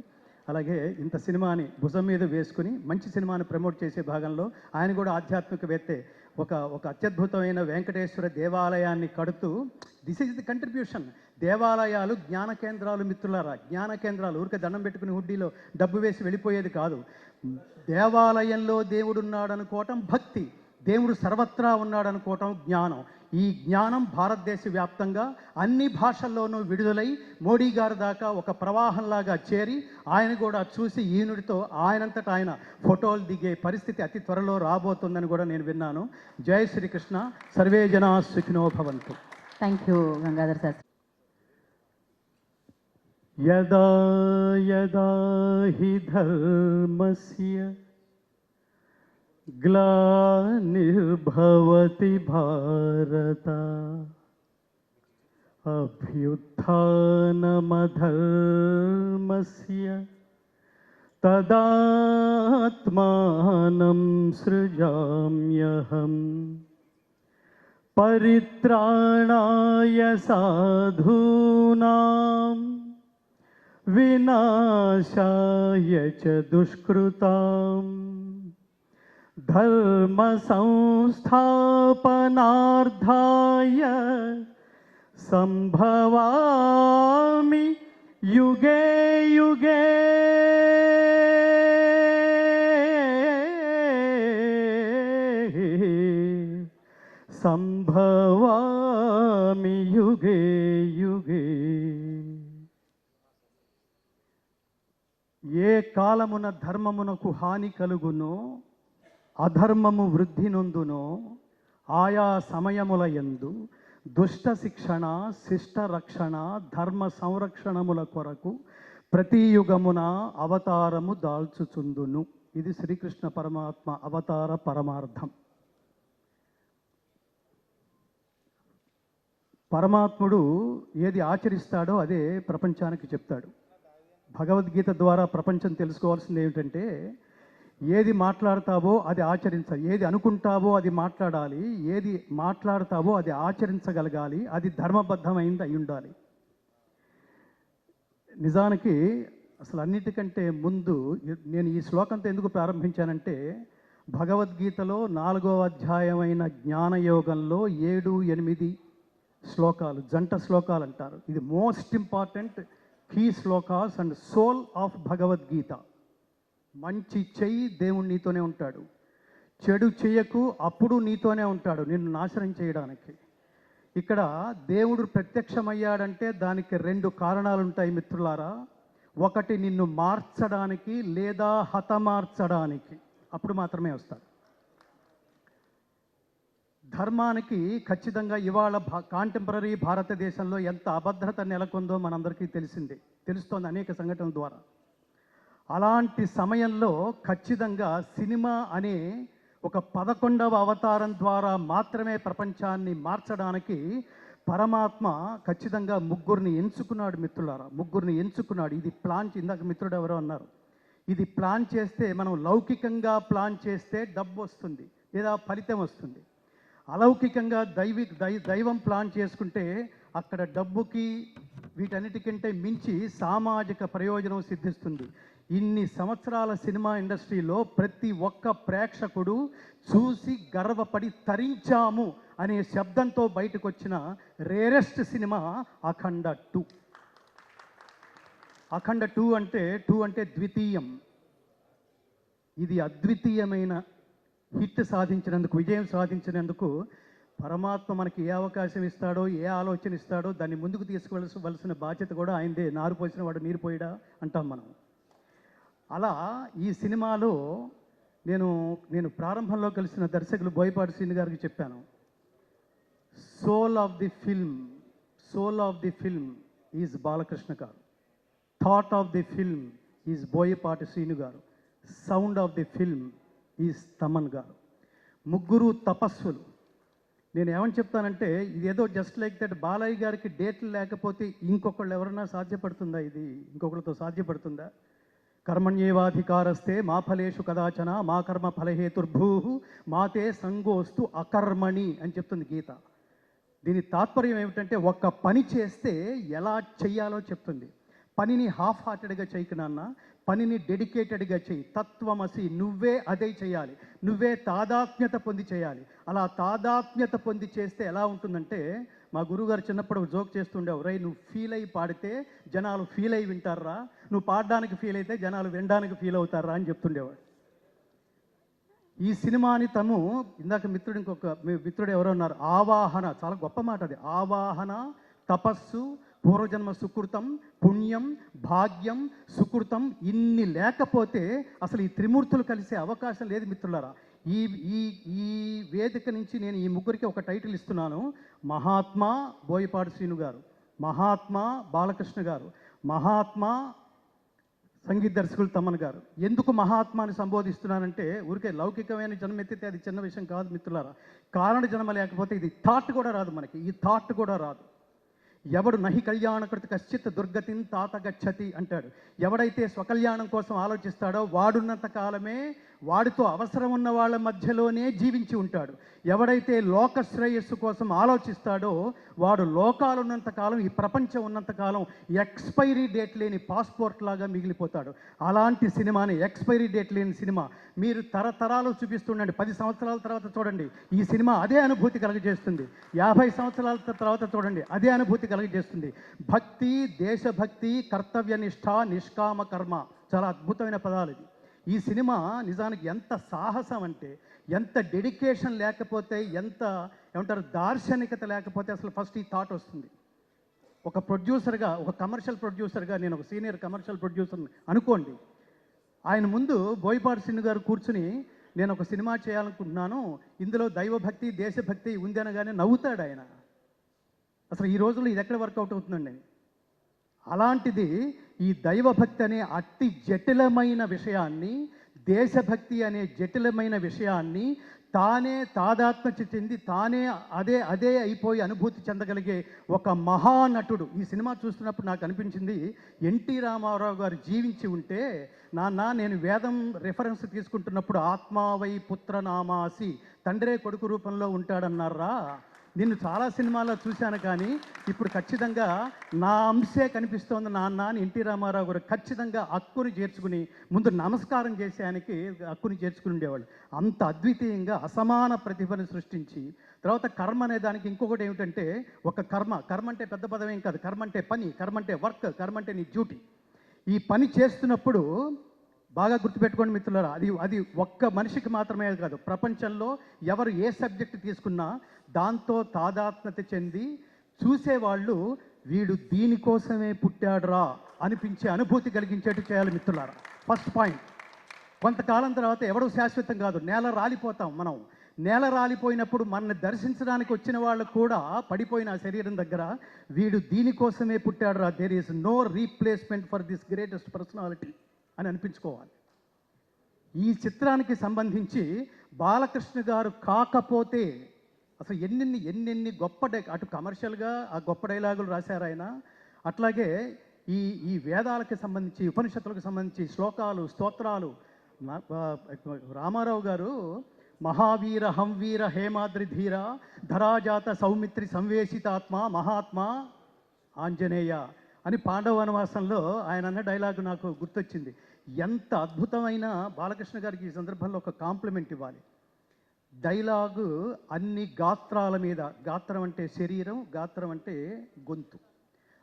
అలాగే ఇంత సినిమాని భుజం మీద వేసుకుని మంచి సినిమాని ప్రమోట్ చేసే భాగంలో ఆయన కూడా ఆధ్యాత్మికవేత్తే, ఒక అత్యద్భుతమైన వెంకటేశ్వర దేవాలయాన్ని కడుతూ, దిస్ ఈజ్ ది కంట్రిబ్యూషన్. దేవాలయాలు జ్ఞాన కేంద్రాలు మిత్రులారా, జ్ఞాన కేంద్రాలు. ఊరికే దండం పెట్టుకుని హుడ్డీలో డబ్బు వేసి వెళ్ళిపోయేది కాదు. దేవాలయంలో దేవుడు ఉన్నాడు అనుకోవటం భక్తి, దేవుడు సర్వత్రా ఉన్నాడు అనుకోవటం జ్ఞానం. ఈ జ్ఞానం భారతదేశ వ్యాప్తంగా అన్ని భాషల్లోనూ విడుదలై మోడీ గారి దాకా ఒక ప్రవాహంలాగా చేరి ఆయన కూడా చూసి ఈనుడితో ఆయనంతటా ఆయన ఫోటోలు దిగే పరిస్థితి అతి త్వరలో రాబోతుందని కూడా నేను విన్నాను. జై శ్రీకృష్ణ, సర్వే జనా సుఖినో భవంతు. Thank you Gangadhar sir. యదా యదా హి ధర్మస్య గ్లానిర్భవతి భారత అభ్యుత్థానమధర్మస్య తదాత్మానం సృజామ్యహం పరిత్రాణాయ సాధూనాం వినాశాయ చ దుష్కృతాం ధర్మ సంస్థాపనార్థాయ సంభవామి యుగే యుగే. సంభవామి యుగే యుగే. ఏ కాలమున ధర్మమునకు హాని కలుగునో, అధర్మము వృద్ధి నొందునో, ఆయా సమయముల యందు దుష్ట శిక్షణ, శిష్ట రక్షణ, ధర్మ సంరక్షణముల కొరకు ప్రతి యుగమున అవతారము దాల్చుచుందును. ఇది శ్రీకృష్ణ పరమాత్మ అవతార పరమార్థం. పరమాత్ముడు ఏది ఆచరిస్తాడో అదే ప్రపంచానికి చెప్తాడు. భగవద్గీత ద్వారా ప్రపంచం తెలుసుకోవాల్సింది ఏమిటంటే, ఏది మాట్లాడతావో అది ఆచరించాలి, ఏది అనుకుంటావో అది మాట్లాడాలి, ఏది మాట్లాడతావో అది ఆచరించగలగాలి, అది ధర్మబద్ధమైంది అయి ఉండాలి. నిజానికి అసలు అన్నిటికంటే ముందు నేను ఈ శ్లోకంతో ఎందుకు ప్రారంభించానంటే, భగవద్గీతలో 4వ అధ్యాయమైన జ్ఞానయోగంలో 7, 8 శ్లోకాలు, జంట శ్లోకాలు అంటారు. ఇది most important key shlokas and soul of Bhagavadgita. మంచి చెయ్యి, దేవుడు నీతోనే ఉంటాడు. చెడు చెయ్యకు, అప్పుడు నీతోనే ఉంటాడు నిన్ను నాశనం చేయడానికి. ఇక్కడ దేవుడు ప్రత్యక్షమయ్యాడంటే దానికి 2 కారణాలు ఉంటాయి మిత్రులారా. ఒకటి నిన్ను మార్చడానికి, లేదా హతమార్చడానికి. అప్పుడు మాత్రమే వస్తాడు. ధర్మానికి ఖచ్చితంగా ఇవాళ కాంటెంపరీ భారతదేశంలో ఎంత అభద్రత నెలకొందో మనందరికీ తెలుస్తోంది అనేక సంఘటనల ద్వారా. అలాంటి సమయంలో ఖచ్చితంగా సినిమా అనే ఒక 11వ అవతారం ద్వారా మాత్రమే ప్రపంచాన్ని మార్చడానికి పరమాత్మ ఖచ్చితంగా ముగ్గురిని ఎంచుకున్నాడు మిత్రులారా. ముగ్గురిని ఎంచుకున్నాడు. ఇది ప్లాన్ ఇందాక మిత్రుడు ఎవరో అన్నారు, ఇది ప్లాన్ చేస్తే మనం లౌకికంగా ప్లాన్ చేస్తే డబ్బు వస్తుంది లేదా ఫలితం వస్తుంది. అలౌకికంగా దైవం ప్లాన్ చేసుకుంటే అక్కడ డబ్బుకి వీటన్నిటికంటే మించి సామాజిక ప్రయోజనం సిద్ధిస్తుంది. ఇన్ని సంవత్సరాల సినిమా ఇండస్ట్రీలో ప్రతి ఒక్క ప్రేక్షకుడు చూసి గర్వపడి తరించాము అనే శబ్దంతో బయటకు వచ్చిన రేరెస్ట్ సినిమా అఖండ 2. అఖండ 2 అంటే ద్వితీయం. ఇది అద్వితీయమైన హిట్ సాధించినందుకు, విజయం సాధించినందుకు పరమాత్మ మనకి ఏ అవకాశం ఇస్తాడో, ఏ ఆలోచన ఇస్తాడో దాన్ని ముందుకు తీసుకువలసిన బాధ్యత కూడా ఆయనదే. నారు పోసిన వాడు నీరు పోయిడా అంటాం మనం. అలా ఈ సినిమాలో నేను ప్రారంభంలో కలిసిన దర్శకులు బోయపాటి శ్రీను గారికి చెప్పాను, soul of the film is Balakrishna garu, thought of the film is Boyapati Srinu garu, sound of the film is Thaman garu. ముగ్గురు తపస్సులు. నేను ఏమని చెప్తానంటే, ఇదేదో జస్ట్ లైక్ దట్ బాలయ్య గారికి డేట్లు లేకపోతే ఇంకొకళ్ళు ఎవరైనా సాధ్యపడుతుందా? ఇది ఇంకొకరితో సాధ్యపడుతుందా? కర్మణ్యేవాధికారస్తే మా ఫలేషు కదాచన మా కర్మ ఫలహేతుర్భూ మాతే సంగోస్తు అకర్మణి అని చెప్తుంది గీత. దీని తాత్పర్యం ఏమిటంటే, ఒక్క పని చేస్తే ఎలా చెయ్యాలో చెప్తుంది. పనిని హాఫ్ హార్టెడ్గా చేయకు నాన్న, పనిని డెడికేటెడ్గా చేయి. తత్వమసి, నువ్వే అదే చేయాలి, నువ్వే తాదాత్మ్యత పొంది చేయాలి. అలా తాదాత్మ్యత పొంది చేస్తే ఎలా ఉంటుందంటే, మా గురువుగారు చిన్నప్పుడు జోక్ చేస్తుండేవారు, రై నువ్వు ఫీల్ అయ్యి పాడితే జనాలు ఫీల్ అయ్యి వింటారా, నువ్వు పాడడానికి ఫీల్ అయితే జనాలు వినడానికి ఫీల్ అవుతారా అని చెప్తుండేవాడు. ఈ సినిమాని తను ఇందాక మిత్రుడు ఎవరో ఉన్నారు, ఆవాహన, చాలా గొప్ప మాట అది. ఆవాహన, తపస్సు, పూర్వజన్మ సుకృతం, పుణ్యం, భాగ్యం, సుకృతం, ఇన్ని లేకపోతే అసలు ఈ త్రిమూర్తులు కలిసే అవకాశం లేదు మిత్రులారా. ఈ ఈ ఈ వేదిక నుంచి నేను ఈ ముగ్గురికి ఒక టైటిల్ ఇస్తున్నాను. మహాత్మా బోయపాటి శ్రీను గారు, మహాత్మా బాలకృష్ణ గారు, మహాత్మా సంగీత దర్శకులు తమన్ గారు. ఎందుకు మహాత్మాని సంబోధిస్తున్నానంటే, ఊరికే లౌకికమైన జన్మ ఎత్తితే అది చిన్న విషయం కాదు మిత్రులారా. కారణ జన్మ లేకపోతే ఇది థాట్ కూడా రాదు, మనకి ఈ థాట్ కూడా రాదు. ఎవడు నహి కళ్యాణకృత కశ్చిత్ దుర్గతిని తాత గచ్చతి అంటాడు. ఎవడైతే స్వకల్యాణం కోసం ఆలోచిస్తాడో వాడున్నంత కాలమే వాడితో అవసరం ఉన్న వాళ్ళ మధ్యలోనే జీవించి ఉంటాడు. ఎవడైతే లోక శ్రేయస్సు కోసం ఆలోచిస్తాడో వాడు లోకాలున్నంత కాలం, ఈ ప్రపంచం ఉన్నంతకాలం ఎక్స్పైరీ డేట్ లేని పాస్పోర్ట్ లాగా మిగిలిపోతాడు. అలాంటి సినిమాని, ఎక్స్పైరీ డేట్ లేని సినిమా మీరు తరతరాలు చూపిస్తుండండి, 10 సంవత్సరాల తర్వాత చూడండి, ఈ సినిమా అదే అనుభూతి కలుగజేస్తుంది. 50 సంవత్సరాల తర్వాత చూడండి, అదే అనుభూతి కలుగజేస్తుంది. భక్తి, దేశభక్తి, కర్తవ్యనిష్ట, నిష్కామ కర్మ, చాలా అద్భుతమైన పదాలు ఇది. ఈ సినిమా నిజానికి ఎంత సాహసం అంటే, ఎంత డెడికేషన్ లేకపోతే, ఎంత ఏమంటారు దార్శనికత లేకపోతే అసలు ఫస్ట్ ఈ థాట్ వస్తుంది. ఒక ప్రొడ్యూసర్గా, ఒక కమర్షియల్ ప్రొడ్యూసర్గా, నేను ఒక సీనియర్ కమర్షియల్ ప్రొడ్యూసర్ని అనుకోండి, ఆయన ముందు బోయపాటి శ్రీను గారు కూర్చుని నేను ఒక సినిమా చేయాలనుకుంటున్నాను, ఇందులో దైవభక్తి, దేశభక్తి ఉంది అనగానే నవ్వుతాడు ఆయన. అసలు ఈ రోజుల్లో ఇది ఎక్కడ వర్కౌట్ అవుతుందండి? అలాంటిది ఈ దైవభక్తి అనే అతి జటిలమైన విషయాన్ని, దేశభక్తి అనే జటిలమైన విషయాన్ని తానే తాదాత్మ్యత చెంది తానే అదే అయిపోయి అనుభూతి చెందగలిగే ఒక మహానటుడు. ఈ సినిమా చూస్తున్నప్పుడు నాకు అనిపించింది, ఎన్టీ రామారావు గారు జీవించి ఉంటే, నాన్న నేను వేదం రెఫరెన్స్ తీసుకుంటున్నప్పుడు ఆత్మావై పుత్రనామాసి, తండ్రే కొడుకు రూపంలో ఉంటాడన్నారా. నిన్ను చాలా సినిమాల్లో చూశాను, కానీ ఇప్పుడు ఖచ్చితంగా నా అంశే కనిపిస్తోంది నాన్న అని ఎన్టీ రామారావు గారు ఖచ్చితంగా హక్కుని చేర్చుకుని ముందు నమస్కారం చేసే ఆయనకి హక్కుని చేర్చుకుని ఉండేవాళ్ళు. అంత అద్వితీయంగా అసమాన ప్రతిభను సృష్టించి, తర్వాత కర్మ అనే దానికి ఇంకొకటి ఏమిటంటే, ఒక కర్మ అంటే పెద్ద పదం ఏం కాదు, కర్మ అంటే పని, కర్మ అంటే వర్క్, కర్మ అంటే నీ డ్యూటీ. ఈ పని చేస్తున్నప్పుడు బాగా గుర్తుపెట్టుకోండి మిత్రులారా, అది ఒక్క మనిషికి మాత్రమే కాదు, ప్రపంచంలో ఎవరు ఏ సబ్జెక్ట్ తీసుకున్నా దాంతో తాదాత్మ్యత చెంది చూసేవాళ్ళు వీడు దీనికోసమే పుట్టాడురా అనిపించే అనుభూతి కలిగించేట్టు చేయాలి మిత్రులారా. First point. కొంతకాలం తర్వాత ఎవడు శాశ్వతం కాదు, నేల రాలిపోతాం మనం. నేల రాలిపోయినప్పుడు మనల్ని దర్శించడానికి వచ్చిన వాళ్ళు కూడా పడిపోయిన ఆ శరీరం దగ్గర వీడు దీనికోసమే పుట్టాడురా, there is no replacement for this greatest personality అని అనిపించుకోవాలి. ఈ చిత్రానికి సంబంధించి బాలకృష్ణ గారు కాకపోతే అసలు ఎన్నెన్ని గొప్ప అటు కమర్షియల్గా ఆ గొప్ప డైలాగులు రాశారు ఆయన. అట్లాగే ఈ వేదాలకు సంబంధించి, ఉపనిషత్తులకు సంబంధించి శ్లోకాలు, స్తోత్రాలు. రామారావు గారు మహావీర హంవీర హేమాద్రి ధీర ధరాజాత సౌమిత్రి సంవేశితాత్మ మహాత్మా ఆంజనేయ అని పాండవ వనవాసంలో ఆయన అన్న డైలాగు నాకు గుర్తొచ్చింది. ఎంత అద్భుతమైన బాలకృష్ణ గారికి ఈ సందర్భంలో ఒక కాంప్లిమెంట్ ఇవ్వాలి. డైలాగు అన్ని గాత్రాల మీద, గాత్రం అంటే శరీరం, గాత్రం అంటే గొంతు,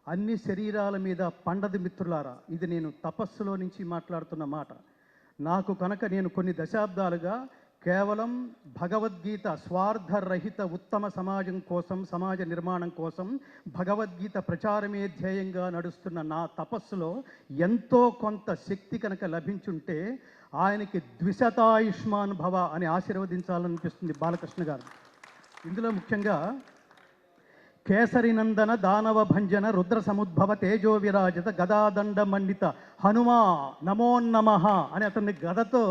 అన్ని శరీరాల మీద పండది మిత్రులారా. ఇది నేను తపస్సులో నుంచి మాట్లాడుతున్న మాట. నాకు కనుక నేను కొన్ని దశాబ్దాలుగా కేవలం భగవద్గీత స్వార్థరహిత ఉత్తమ సమాజం కోసం, సమాజ నిర్మాణం కోసం భగవద్గీత ప్రచారమే ధ్యేయంగా నడుస్తున్న నా తపస్సులో ఎంతో కొంత శక్తి కనుక లభించుంటే ఆయనకి ద్విశతాయుష్మాన్ భవ అని ఆశీర్వదించాలనిపిస్తుంది బాలకృష్ణ గారు. ఇందులో ముఖ్యంగా కేసరినందన దానవ భంజన రుద్ర సముద్భవ తేజో విరాజిత గదాదండ మండిత హనుమా నమోన్నమః అని అతన్ని గదతో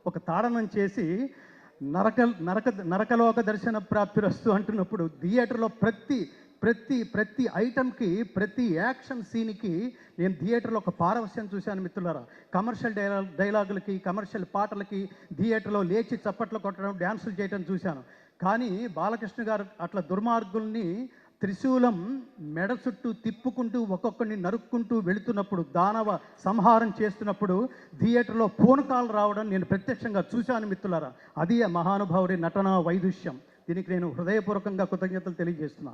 ఒక తాడనం చేసి నరకలోక దర్శన ప్రాప్తిరస్తు అంటున్నప్పుడు థియేటర్లో ప్రతి ఐటమ్కి, ప్రతి యాక్షన్ సీన్కి నేను థియేటర్లో ఒక పారవస్యం చూశాను మిత్రులారా. కమర్షియల్ డైలాగులకి, కమర్షియల్ పాటలకి థియేటర్లో లేచి చప్పట్లు కొట్టడం, డ్యాన్సులు చేయడం చూశాను. కానీ బాలకృష్ణ గారు అట్లా దుర్మార్గుల్ని త్రిశూలం మెడ చుట్టూ తిప్పుకుంటూ ఒక్కొక్కరిని నరుక్కుంటూ వెళుతున్నప్పుడు, దానవ సంహారం చేస్తున్నప్పుడు థియేటర్లో పూనకాలు రావడం నేను ప్రత్యక్షంగా చూశాను మిత్రులారా. అది ఆ మహానుభావుడి నటనా వైదుష్యం. దీనికి నేను హృదయపూర్వకంగా కృతజ్ఞతలు తెలియజేస్తున్నా.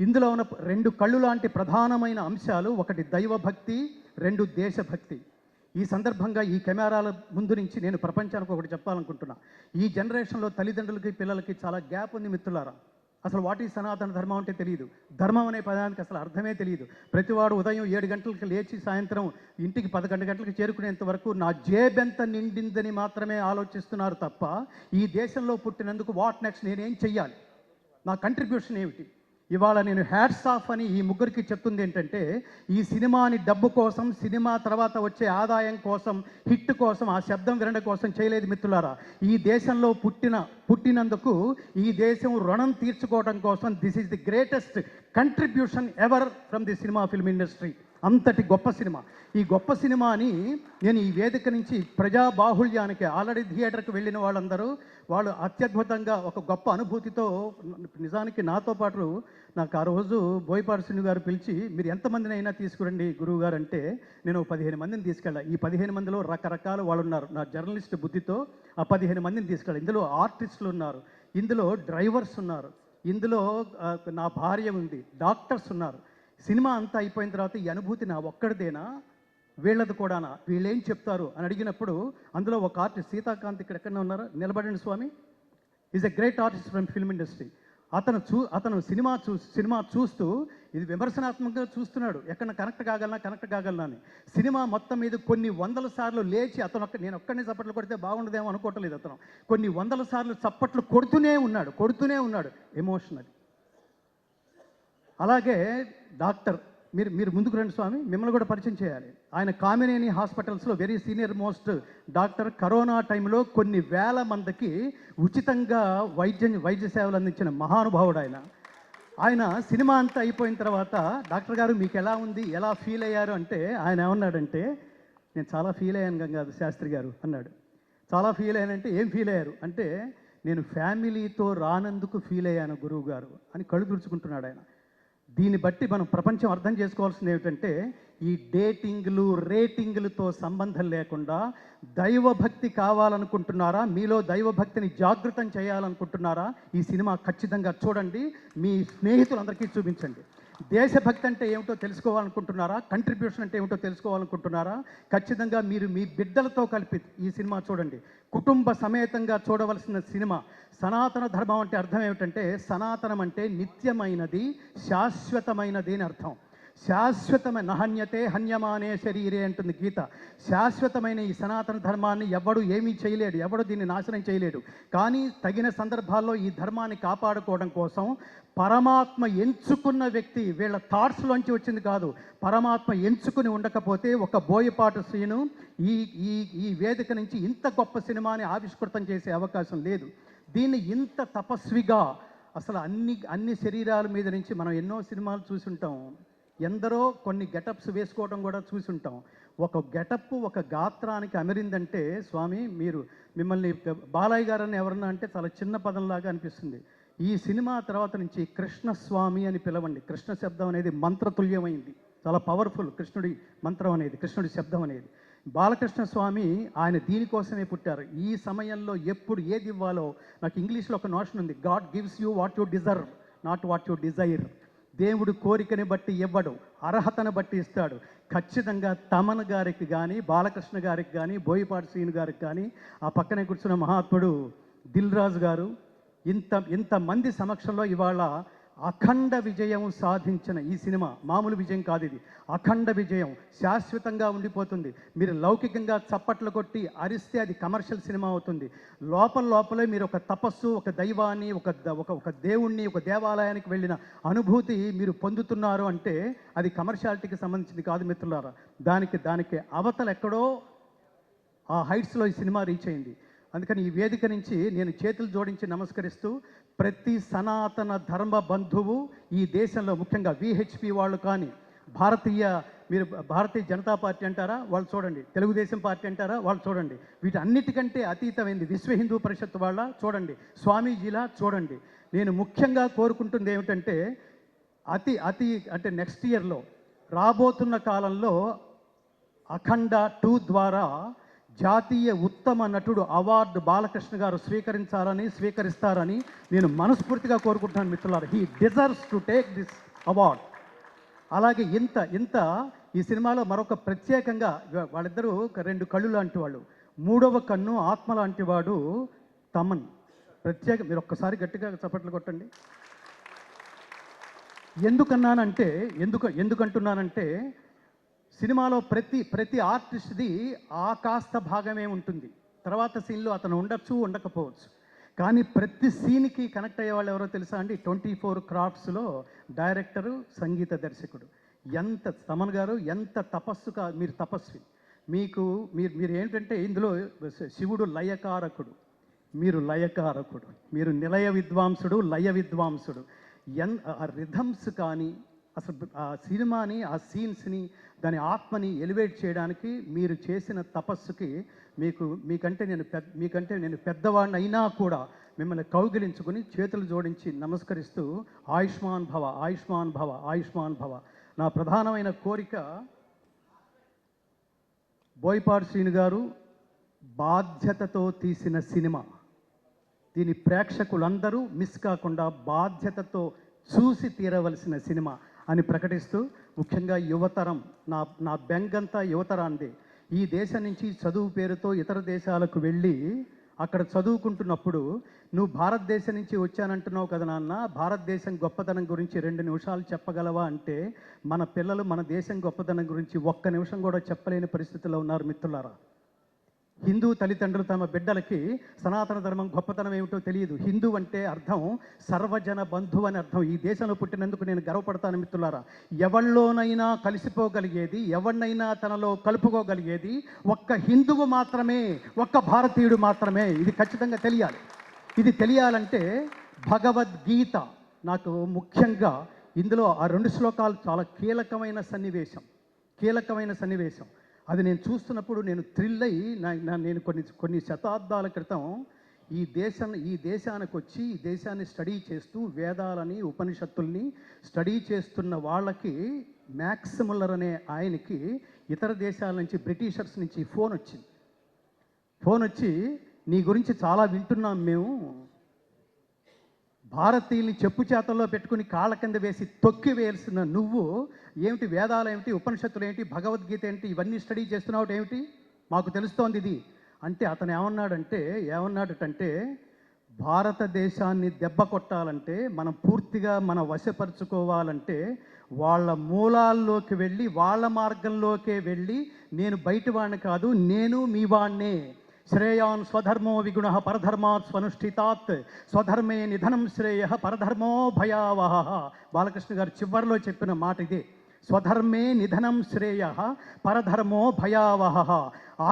ఇందులో ఉన్న రెండు కళ్ళు లాంటి ప్రధానమైన అంశాలు, ఒకటి దైవభక్తి, రెండు దేశభక్తి. ఈ సందర్భంగా ఈ కెమెరాల ముందు నుంచి నేను ప్రపంచానికి ఒకటి చెప్పాలనుకుంటున్నా. ఈ జనరేషన్లో తల్లిదండ్రులకి, పిల్లలకి చాలా గ్యాప్ ఉంది మిత్రులారా. అసలు వాటి సనాతన ధర్మం అంటే తెలియదు. ధర్మం అనే పదానికి అసలు అర్థమే తెలియదు. ప్రతివాడు ఉదయం 7 గంటలకు లేచి సాయంత్రం ఇంటికి 11 గంటలకు చేరుకునేంత వరకు నా జేబెంత నిండిందని మాత్రమే ఆలోచిస్తున్నారు తప్ప ఈ దేశంలో పుట్టినందుకు వాట్ నెక్స్ట్, నేనేం చెయ్యాలి, నా కంట్రిబ్యూషన్ ఏమిటి. ఇవాళ నేను హ్యాట్స్ ఆఫ్ అని ఈ ముగ్గురికి చెప్తుంది ఏంటంటే, ఈ సినిమాని డబ్బు కోసం, సినిమా తర్వాత వచ్చే ఆదాయం కోసం, హిట్ కోసం, ఆ శబ్దం వినడం కోసం చేయలేదు మిత్రులారా. ఈ దేశంలో పుట్టినందుకు ఈ దేశం రుణం తీర్చుకోవడం కోసం this is the greatest contribution ever from the cinema film industry. అంతటి గొప్ప సినిమా. ఈ గొప్ప సినిమాని నేను ఈ వేదిక నుంచి ప్రజాబాహుళ్యానికి, ఆల్రెడీ థియేటర్కి వెళ్ళిన వాళ్ళందరూ వాళ్ళు అత్యద్భుతంగా ఒక గొప్ప అనుభూతితో, నిజానికి నాతో పాటు నాకు ఆ రోజు బోయపాటి శ్రీను గారు పిలిచి, మీరు ఎంతమందిని అయినా తీసుకురండి గురువు గారు అంటే నేను 15 మందిని తీసుకెళ్ళా. ఈ 15 మందిలో రకరకాల వాళ్ళు ఉన్నారు. నా జర్నలిస్ట్ బుద్ధితో ఆ 15 మందిని తీసుకెళ్ళా. ఇందులో ఆర్టిస్టులు ఉన్నారు, ఇందులో డ్రైవర్స్ ఉన్నారు, ఇందులో నా భార్య ఉంది, డాక్టర్స్ ఉన్నారు. సినిమా అంతా అయిపోయిన తర్వాత ఈ అనుభూతి నా ఒక్కడిదేనా, వీళ్ళది కూడానా, వీళ్ళేం చెప్తారు అని అడిగినప్పుడు అందులో ఒక ఆర్టిస్ట్ సీతాకాంత్ ఇక్కడ ఎక్కడనే ఉన్నారు, నిలబడండి స్వామి, is a great artist from film industry. అతను సినిమా చూస్తూ ఇది విమర్శనాత్మకంగా చూస్తున్నాడు, ఎక్కడ కనెక్ట్ కాగలనా అని. సినిమా మొత్తం మీద కొన్ని 100 సార్లు లేచి నేను ఒక్కడిని చప్పట్లు కొడితే బాగుండదేమో అనుకోవట్లేదు. అతను కొన్ని 100 సార్లు చప్పట్లు కొడుతూనే ఉన్నాడు ఎమోషనల్. అలాగే డాక్టర్, మీరు ముందుకు రండి స్వామి, మిమ్మల్ని కూడా పరిచయం చేయాలి. ఆయన కామినేని హాస్పిటల్స్లో very senior most doctor. Corona టైంలో కొన్ని వేల మందికి ఉచితంగా వైద్య సేవలు అందించిన మహానుభావుడు ఆయన సినిమా అంతా అయిపోయిన తర్వాత, డాక్టర్ గారు మీకు ఎలా ఉంది, ఎలా ఫీల్ అయ్యారు అంటే ఆయన ఏమన్నాడంటే, నేను చాలా ఫీల్ అయ్యాను గంగాధర్ శాస్త్రి గారు అన్నాడు. చాలా ఫీల్ అయ్యానంటే ఏం ఫీల్ అయ్యారు అంటే, నేను ఫ్యామిలీతో రానందుకు ఫీల్ అయ్యాను గురువు గారు అని కళ్ళు తుడుచుకుంటున్నాడు ఆయన. దీన్ని బట్టి మనం ప్రపంచం అర్థం చేసుకోవాల్సింది ఏమిటంటే, ఈ డేటింగ్లు, రేటింగ్లతో సంబంధం లేకుండా దైవభక్తి కావాలనుకుంటున్నారా, మీలో దైవభక్తిని జాగృతం చేయాలనుకుంటున్నారా, ఈ సినిమా ఖచ్చితంగా చూడండి, మీ స్నేహితులందరికీ చూపించండి. దేశభక్తి అంటే ఏమిటో తెలుసుకోవాలనుకుంటున్నారా, కంట్రిబ్యూషన్ అంటే ఏమిటో తెలుసుకోవాలనుకుంటున్నారా, ఖచ్చితంగా మీరు మీ బిడ్డలతో కలిపి ఈ సినిమా చూడండి. కుటుంబ సమేతంగా చూడవలసిన సినిమా. సనాతన ధర్మం అంటే అర్థం ఏమిటంటే, సనాతనం అంటే నిత్యమైనది, శాశ్వతమైనది అని అర్థం. శాశ్వతమైన నహన్యతే హన్యమానే శరీరే అంటుంది గీత. శాశ్వతమైన ఈ సనాతన ధర్మాన్ని ఎవడు ఏమీ చేయలేడు, ఎవడు దీన్ని నాశనం చేయలేడు. కానీ తగిన సందర్భాల్లో ఈ ధర్మాన్ని కాపాడుకోవడం కోసం పరమాత్మ ఎంచుకున్న వ్యక్తి, వీళ్ళ థాట్స్లోంచి వచ్చింది కాదు, పరమాత్మ ఎంచుకుని ఉండకపోతే ఒక బోయపాటి శ్రీను ఈ ఈ ఈ వేదిక నుంచి ఇంత గొప్ప సినిమాని ఆవిష్కృతం చేసే అవకాశం లేదు. దీన్ని ఇంత తపస్విగా, అసలు అన్ని శరీరాల మీద నుంచి మనం ఎన్నో సినిమాలు చూసుంటాం, ఎందరో కొన్ని గెటప్స్ వేసుకోవడం కూడా చూసుంటాం. ఒక గెటప్ ఒక గాత్రానికి అమరిందంటే స్వామి మిమ్మల్ని బాలయ్య గారని ఎవరన్నా అంటే చాలా చిన్న పదంలాగా అనిపిస్తుంది. ఈ సినిమా తర్వాత నుంచి కృష్ణస్వామి అని పిలవండి. కృష్ణ శబ్దం అనేది మంత్రతుల్యమైంది, చాలా పవర్ఫుల్. కృష్ణుడి మంత్రం అనేది, కృష్ణుడి శబ్దం అనేది. బాలకృష్ణ స్వామి ఆయన దీనికోసమే పుట్టారు. ఈ సమయంలో ఎప్పుడు ఏది ఇవ్వాలో, నాకు ఇంగ్లీష్లో ఒక నోషన్ ఉంది, God gives you what you deserve, not what you Dzire. దేవుడు కోరికని బట్టి ఇవ్వడు, అర్హతను బట్టి ఇస్తాడు. ఖచ్చితంగా తమన్ గారికి కానీ, బాలకృష్ణ గారికి కానీ, బోయపాటి శ్రీను గారికి కానీ, ఆ పక్కనే కూర్చున్న మహాత్ముడు దిల్ రాజు గారు, ఇంతమంది సమక్షంలో ఇవాళ అఖండ విజయం సాధించిన ఈ సినిమా మామూలు విజయం కాదు, ఇది అఖండ విజయం, శాశ్వతంగా ఉండిపోతుంది. మీరు లౌకికంగా చప్పట్లు కొట్టి అరిస్తే అది కమర్షియల్ సినిమా అవుతుంది. లోపలే మీరు ఒక తపస్సు, ఒక దైవాన్ని, ఒక దేవుణ్ణి, ఒక దేవాలయానికి వెళ్ళిన అనుభూతి మీరు పొందుతున్నారు అంటే అది కమర్షియాలిటీకి సంబంధించింది కాదు మిత్రులారా. దానికి అవతల ఎక్కడో ఆ హైట్స్లో ఈ సినిమా రీచ్ అయింది. అందుకని ఈ వేదిక నుంచి నేను చేతులు జోడించి నమస్కరిస్తూ, ప్రతి సనాతన ధర్మ బంధువు ఈ దేశంలో, ముఖ్యంగా విహెచ్పి వాళ్ళు కానీ, మీరు భారతీయ జనతా పార్టీ అంటారా వాళ్ళు చూడండి, తెలుగుదేశం పార్టీ అంటారా వాళ్ళు చూడండి, వీటన్నిటికంటే అతీతమైంది విశ్వ హిందూ పరిషత్ వాళ్ళ చూడండి, స్వామీజీలా చూడండి. నేను ముఖ్యంగా కోరుకుంటుంది ఏమిటంటే అంటే నెక్స్ట్ ఇయర్లో రాబోతున్న కాలంలో అఖండ 2 ద్వారా జాతీయ ఉత్తమ నటుడు అవార్డు బాలకృష్ణ గారు స్వీకరిస్తారని నేను మనస్ఫూర్తిగా కోరుకుంటున్నాను మిత్రులారా. He deserves to take this award. అలాగే ఇంత ఈ సినిమాలో మరొక ప్రత్యేకంగా వాళ్ళిద్దరూ 2 కళ్ళు లాంటి వాళ్ళు, 3వ కన్ను ఆత్మ లాంటి వాడు తమన్. మీరు ఒక్కసారి గట్టిగా చప్పట్లు కొట్టండి. ఎందుకంటున్నానంటే సినిమాలో ప్రతి ఆర్టిస్ట్ది ఆ కాస్త భాగమే ఉంటుంది. తర్వాత సీన్లో అతను ఉండొచ్చు, ఉండకపోవచ్చు, కానీ ప్రతి సీన్కి కనెక్ట్ అయ్యే వాళ్ళు ఎవరో తెలుసా అండి? 24 క్రాఫ్ట్స్లో డైరెక్టరు, సంగీత దర్శకుడు. తమన్ గారు ఎంత తపస్సుగా, మీరు తపస్వి. మీరు ఏంటంటే ఇందులో శివుడు లయకారకుడు, మీరు లయకారకుడు, మీరు నిలయ విద్వాంసుడు, లయ విద్వాంసుడు. ఆ రిథమ్స్ కానీ, అసలు ఆ సినిమాని, ఆ సీన్స్ని, దాని ఆత్మని ఎలివేట్ చేయడానికి మీరు చేసిన తపస్సుకి మీకంటే నేను పెద్దవాడిని అయినా కూడా మిమ్మల్ని కౌగిలించుకుని చేతులు జోడించి నమస్కరిస్తూ ఆయుష్మాన్ భవ, ఆయుష్మాన్ భవ, ఆయుష్మాన్ భవ. నా ప్రధానమైన కోరిక, బోయపాటి శ్రీను గారు బాధ్యతతో తీసిన సినిమా, దీని ప్రేక్షకులందరూ మిస్ కాకుండా బాధ్యతతో చూసి తీరవలసిన సినిమా అని ప్రకటిస్తూ, ముఖ్యంగా యువతరం, నా బెంగంతా యువతరాంది. ఈ దేశం నుంచి చదువు పేరుతో ఇతర దేశాలకు వెళ్ళి అక్కడ చదువుకుంటున్నప్పుడు, నువ్వు భారతదేశం నుంచి వచ్చానంటున్నావు కదా నాన్న, భారతదేశం గొప్పతనం గురించి 2 నిమిషాలు చెప్పగలవా అంటే, మన పిల్లలు మన దేశం గొప్పతనం గురించి 1 నిమిషం కూడా చెప్పలేని పరిస్థితుల్లో ఉన్నారు మిత్రులారా. హిందూ తల్లిదండ్రులు తమ బిడ్డలకి సనాతన ధర్మం గొప్పతనం ఏమిటో తెలియదు. హిందూ అంటే అర్థం సర్వజన బంధువు అని అర్థం. ఈ దేశంలో పుట్టినందుకు నేను గర్వపడతాను మిత్రులారా. ఎవరిలోనైనా కలిసిపోగలిగేది, ఎవరినైనా తనలో కలుపుకోగలిగేది ఒక్క హిందువు మాత్రమే, ఒక్క భారతీయుడు మాత్రమే. ఇది ఖచ్చితంగా తెలియాలి. ఇది తెలియాలంటే భగవద్గీత నాకు ముఖ్యంగా, ఇందులో ఆ 2 శ్లోకాలు చాలా కీలకమైన సన్నివేశం. అది నేను చూస్తున్నప్పుడు నేను థ్రిల్ అయ్యి, నేను కొన్ని శతాబ్దాల క్రితం ఈ దేశానికి వచ్చి ఈ దేశాన్ని స్టడీ చేస్తూ వేదాలని, ఉపనిషత్తుల్ని స్టడీ చేస్తున్న వాళ్ళకి, మ్యాక్స్ ముల్లర్ అనే ఆయనకి ఇతర దేశాల నుంచి, బ్రిటిషర్స్ నుంచి ఫోన్ వచ్చి నీ గురించి చాలా వింటున్నాం మేము, భారతీయుల్ని చెప్పు చేతల్లో పెట్టుకుని కాళ్ళ కింద వేసి తొక్కి వేయాల్సిన నువ్వు ఏమిటి, వేదాలు ఏమిటి, ఉపనిషత్తులు ఏంటి, భగవద్గీత ఏంటి, ఇవన్నీ స్టడీ చేస్తున్నావు ఏమిటి, మాకు తెలుస్తోంది ఇది అంటే, అతను ఏమన్నాడంటే భారతదేశాన్ని దెబ్బ కొట్టాలంటే మనం పూర్తిగా మన వశపరుచుకోవాలంటే వాళ్ళ మూలాల్లోకి వెళ్ళి వాళ్ళ మార్గంలోకే వెళ్ళి నేను బయటి వాడిని కాదు, నేను మీ వాణ్ణే. శ్రేయాన్ స్వధర్మో విగుణ పరధర్మాత్ స్వనుష్ఠితాత్ స్వధర్మే నిధనం శ్రేయ పరధర్మో భయావహ. బాలకృష్ణ గారు చివరిలో చెప్పిన మాట ఇదే. స్వధర్మే నిధనం శ్రేయ పరధర్మో భయావహ.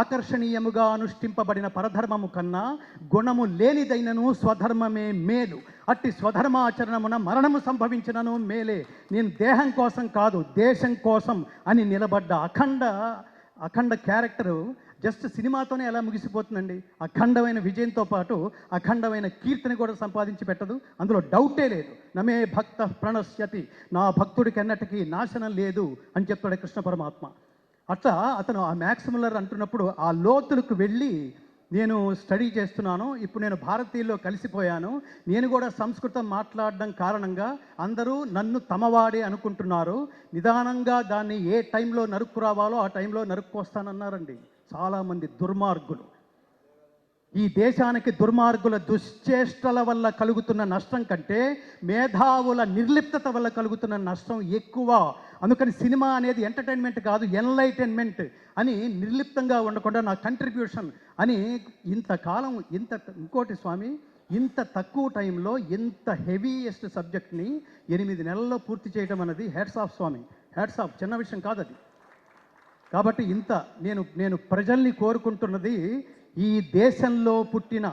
ఆకర్షణీయముగా అనుష్ఠింపబడిన పరధర్మము కన్నా గుణము లేనిదైనను స్వధర్మమే మేలు. అట్టి స్వధర్మాచరణమున మరణము సంభవించినను మేలే. నేను దేహం కోసం కాదు, దేశం కోసం అని నిలబడ్డ అఖండ క్యారెక్టరు జస్ట్ సినిమాతోనే ఎలా ముగిసిపోతుందండి. అఖండమైన విజయంతో పాటు అఖండమైన కీర్తిని కూడా సంపాదించి పెట్టదు, అందులో డౌటే లేదు. నమే భక్త ప్రణశ్యతి, నా భక్తుడికి ఎన్నటికీ నాశనం లేదు అని చెప్తాడు కృష్ణ పరమాత్మ. అట్లా అతను ఆ మ్యాక్స్ ముల్లర్ అంటున్నప్పుడు ఆ లోతులకు వెళ్ళి నేను స్టడీ చేస్తున్నాను. ఇప్పుడు నేను భారతీయుల్లో కలిసిపోయాను. నేను కూడా సంస్కృతం మాట్లాడడం కారణంగా అందరూ నన్ను తమవాడే అనుకుంటున్నారు. నిదానంగా దాన్ని ఏ టైంలో నరుక్కు రావాలో ఆ టైంలో నరుక్కొస్తానన్నారండి చాలామంది దుర్మార్గులు. ఈ దేశానికి దుర్మార్గుల దుశ్చేష్టల వల్ల కలుగుతున్న నష్టం కంటే మేధావుల నిర్లిప్తత వల్ల కలుగుతున్న నష్టం ఎక్కువ. అందుకని సినిమా అనేది ఎంటర్టైన్మెంట్ కాదు, ఎన్లైటైన్మెంట్ అని నిర్లిప్తంగా ఉండకుండా నా కంట్రిబ్యూషన్ అని ఇంతకాలం ఇంకోటి స్వామి, ఇంత తక్కువ టైంలో ఇంత హెవీయెస్ట్ సబ్జెక్ట్ని 8 నెలల్లో పూర్తి చేయడం అనేది హ్యాట్స్ ఆఫ్ స్వామి, హ్యాట్స్ ఆఫ్. చిన్న విషయం కాదు అది. కాబట్టి నేను ప్రజల్ని కోరుకుంటున్నది, ఈ దేశంలో పుట్టిన,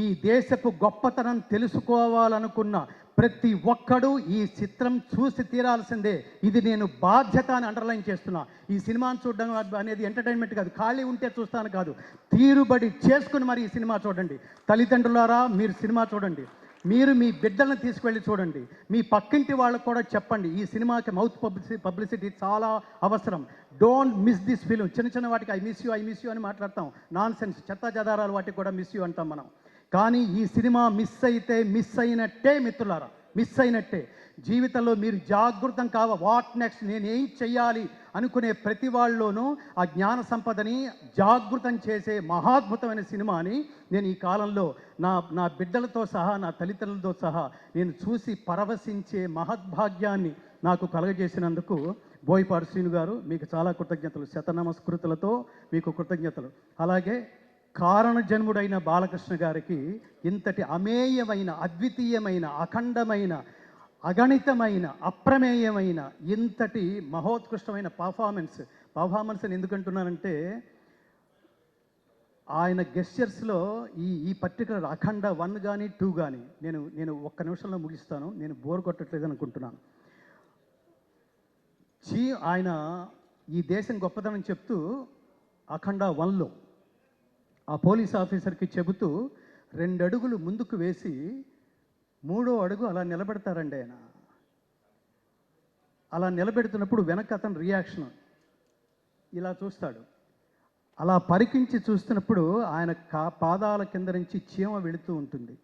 ఈ దేశపు గొప్పతనం తెలుసుకోవాలనుకున్న ప్రతి ఒక్కడూ ఈ చిత్రం చూసి తీరాల్సిందే. ఇది నేను బాధ్యత అని అండర్లైన్ చేస్తున్నా. ఈ సినిమాను చూడడం అనేది ఎంటర్టైన్మెంట్ కాదు, ఖాళీ ఉంటే చూస్తాను కాదు, తీరుబడి చేసుకుని మరి ఈ సినిమా చూడండి. తల్లిదండ్రులారా మీరు సినిమా చూడండి, మీరు మీ బిడ్డలను తీసుకువెళ్ళి చూడండి, మీ పక్కింటి వాళ్ళకు కూడా చెప్పండి. ఈ సినిమాకి మౌత్ పబ్లిసిటీ చాలా అవసరం. Don't miss this film. చిన్న వాటికి ఐ మిస్ యూ అని మాట్లాడతాం, నాన్ సెన్స్ చెత్త జదారాలు వాటికి కూడా మిస్ యూ అంటాం మనం. కానీ ఈ సినిమా మిస్ అయినట్టే మిత్రులారా, మిస్ అయినట్టే. జీవితంలో మీరు జాగృతం వాట్ నెక్స్ట్, నేనేం చెయ్యాలి అనుకునే ప్రతి వాళ్ళలోనూ ఆ జ్ఞాన సంపదని జాగృతం చేసే మహాద్భుతమైన సినిమాని నేను ఈ కాలంలో నా బిడ్డలతో సహా, నా తల్లిదండ్రులతో సహా నేను చూసి పరవశించే మహద్భాగ్యాన్ని నాకు కలగజేసినందుకు బోయపాటి శ్రీను గారు మీకు చాలా కృతజ్ఞతలు, శతనమస్కృతులతో మీకు కృతజ్ఞతలు. అలాగే కారణజన్ముడైన బాలకృష్ణ గారికి ఇంతటి అమేయమైన, అద్వితీయమైన, అఖండమైన, అగణితమైన, అప్రమేయమైన ఇంతటి మహోత్కృష్టమైన పర్ఫార్మెన్స్ అని ఎందుకంటున్నానంటే, ఆయన గెస్చర్స్లో ఈ పర్టికులర్ అఖండ 1 కానీ 2 కానీ నేను ఒక్క నిమిషంలో ముగిస్తాను, నేను బోర్ కొట్టట్లేదు అనుకుంటున్నాను. ఆయన ఈ దేశం గొప్పతనం చెప్తూ అఖండ 1లో ఆ పోలీస్ ఆఫీసర్కి చెబుతూ 2 అడుగులు ముందుకు వేసి 3వ అడుగు అలా నిలబెడతారండి ఆయన. అలా నిలబెడుతున్నప్పుడు వెనక అతను రియాక్షన్ ఇలా చూస్తాడు. అలా పరికించి చూస్తున్నప్పుడు ఆయన పాదాల కింద నుంచి చీమ వెళుతూ ఉంటుంది.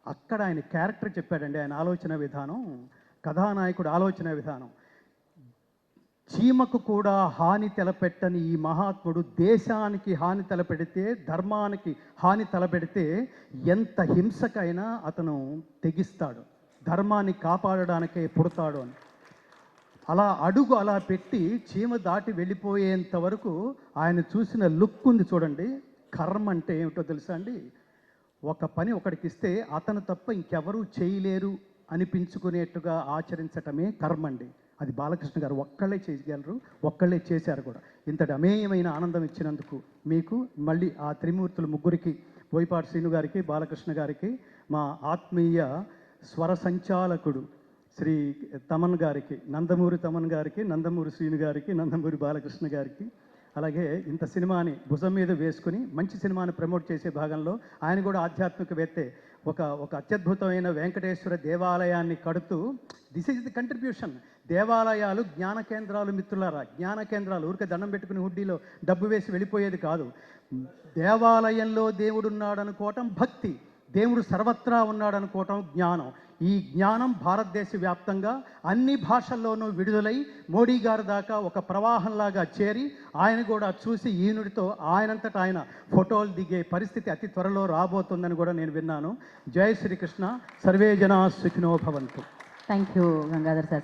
అక్కడ ఆయన క్యారెక్టర్ చెప్పాడండి, ఆయన ఆలోచన విధానం, కథానాయకుడు ఆలోచన విధానం. చీమకు కూడా హాని తలపెట్టని ఈ మహాత్ముడు దేశానికి హాని తలపెడితే, ధర్మానికి హాని తలపెడితే ఎంత హింసకైనా అతను తెగిస్తాడు, ధర్మాన్ని కాపాడడానికే పుడతాడు అని. అలా పెట్టి చీమ దాటి వెళ్ళిపోయేంత వరకు ఆయన చూసిన లుక్ ఉంది చూడండి. కర్మ అంటే ఏమిటో తెలుసా అండి? ఒక పని ఒకడికి ఇస్తే అతను తప్ప ఇంకెవరూ చేయలేరు అనిపించుకునేట్టుగా ఆచరించటమే కర్మ అండి. అది బాలకృష్ణ గారు ఒక్కళ్ళే చేయగలరు, ఒక్కళ్ళే చేశారు కూడా. ఇంతటి అమేయమైన ఆనందం ఇచ్చినందుకు మీకు మళ్ళీ ఆ త్రిమూర్తులు ముగ్గురికి, బోయపాటి శ్రీను గారికి, బాలకృష్ణ గారికి, మా ఆత్మీయ స్వర సంచాలకుడు శ్రీ తమన్ గారికి, నందమూరి తమన్ గారికి, నందమూరి శ్రీను గారికి, నందమూరి బాలకృష్ణ గారికి, అలాగే ఇంత సినిమాని భుజం మీద వేసుకుని మంచి సినిమాని ప్రమోట్ చేసే భాగంలో ఆయన కూడా ఆధ్యాత్మికవేత్తే, ఒక అత్యద్భుతమైన వెంకటేశ్వర దేవాలయాన్ని కడుతూ, దిస్ ఈజ్ ది కంట్రిబ్యూషన్. దేవాలయాలు జ్ఞాన కేంద్రాలు మిత్రులారా, జ్ఞాన కేంద్రాలు. ఊరికే దండం పెట్టుకుని హుడ్డీలో డబ్బు వేసి వెళ్ళిపోయేది కాదు. దేవాలయంలో దేవుడున్నాడు అనుకోవటం భక్తి, దేవుడు సర్వత్రా ఉన్నాడనుకోవటం జ్ఞానం. ఈ జ్ఞానం భారతదేశ వ్యాప్తంగా అన్ని భాషల్లోనూ విడుదలై మోడీ గారి దాకా ఒక ప్రవాహంలాగా చేరి ఆయన కూడా చూసి ఈనుడితో ఆయనంతటా ఆయన ఫోటోలు దిగే పరిస్థితి అతి త్వరలో రాబోతుందని కూడా నేను విన్నాను. జై శ్రీకృష్ణ. సర్వే జనా సుఖినో భవంతు. Thank you Gangadhar Sastry.